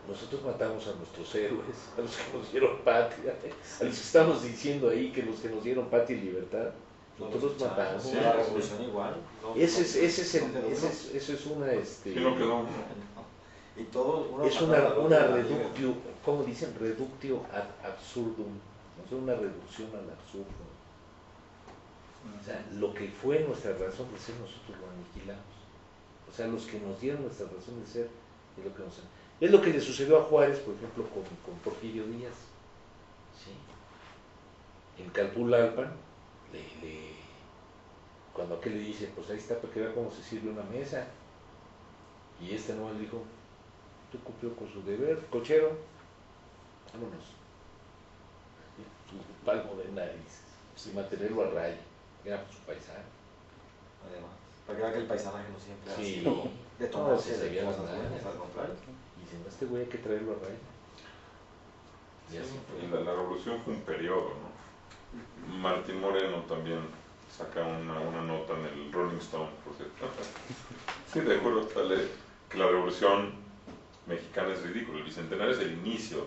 nosotros matamos a nuestros héroes, a los que nos dieron patria, a los que estamos diciendo ahí que los que nos dieron patria y libertad, nosotros matamos. Sí, la revolución igual. Eso es una Sí, no quedó uno. Y todo es una reductio, ¿cómo dicen? Reductio ad absurdum, ¿no? Es una reducción al absurdo. O sea, lo que fue nuestra razón de ser, nosotros lo aniquilamos. O sea, los que nos dieron nuestra razón de ser, es lo que le sucedió a Juárez, por ejemplo, con Porfirio Díaz. ¿Sí? En Calpulalpan, cuando aquel le dice, pues ahí está para que vea cómo se sirve una mesa, y no le dijo, tú cumplió con su deber, cochero, vámonos. Su palmo de nariz, sin mantenerlo a raya, era su paisano. Además, para que vea que el paisanaje no siempre ha Sí, sido de tomarse no, se de sabía cosas nada. buenas, al contrario. Y diciendo, este güey hay que traerlo a raya. Y así fue. Y la revolución fue un periodo, ¿no? Martín Moreno también saca una nota en el Rolling Stone, por cierto. Sí, de acuerdo, que la revolución mexicana es ridícula. El bicentenario es el inicio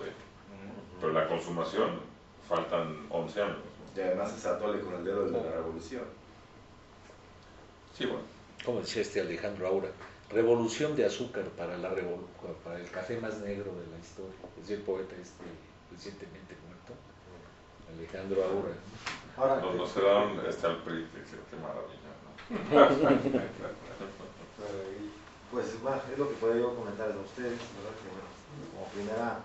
pero la consumación faltan 11 años. Y además se atole con el dedo de la revolución. Sí, bueno. Como decía Alejandro Aura, revolución de azúcar para el café más negro de la historia. Es el poeta recientemente muerto, Alejandro Aura. Ahora, Nos quedaron al PRI, qué maravilla, ¿no? pues bueno, es lo que podría yo comentarles a ustedes, ¿verdad? Que, bueno, como primera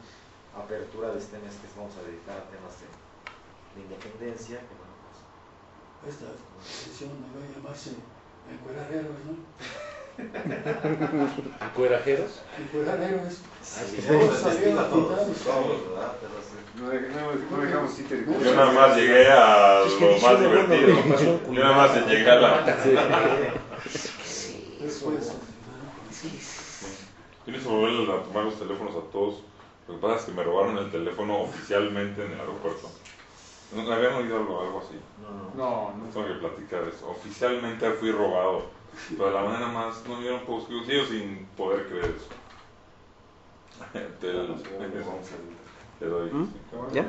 apertura de este mes que vamos a dedicar a temas de independencia, que bueno, pues, Esta sesión me va a llamarse Encuerar Héroes, ¿no? ¿Cuerajeros? Encuerar Héroes. Sí, Todos salieron pintados. ¿verdad? Pero sí. No dejamos títere. Yo nada más llegué a Es que lo dice más uno, bueno, divertido. lo que pasó en Yo Culiacán, nada más llegué a la... Después, Tienes que volver a tomar los teléfonos a todos. Lo que pasa es que me robaron el teléfono oficialmente en el aeropuerto. ¿No habían oído algo así? No, Tengo que platicar eso. Oficialmente fui robado. Pero de la manera más... No, yo no puedo... Sigo sin poder creer eso. Te doy. ¿Ya?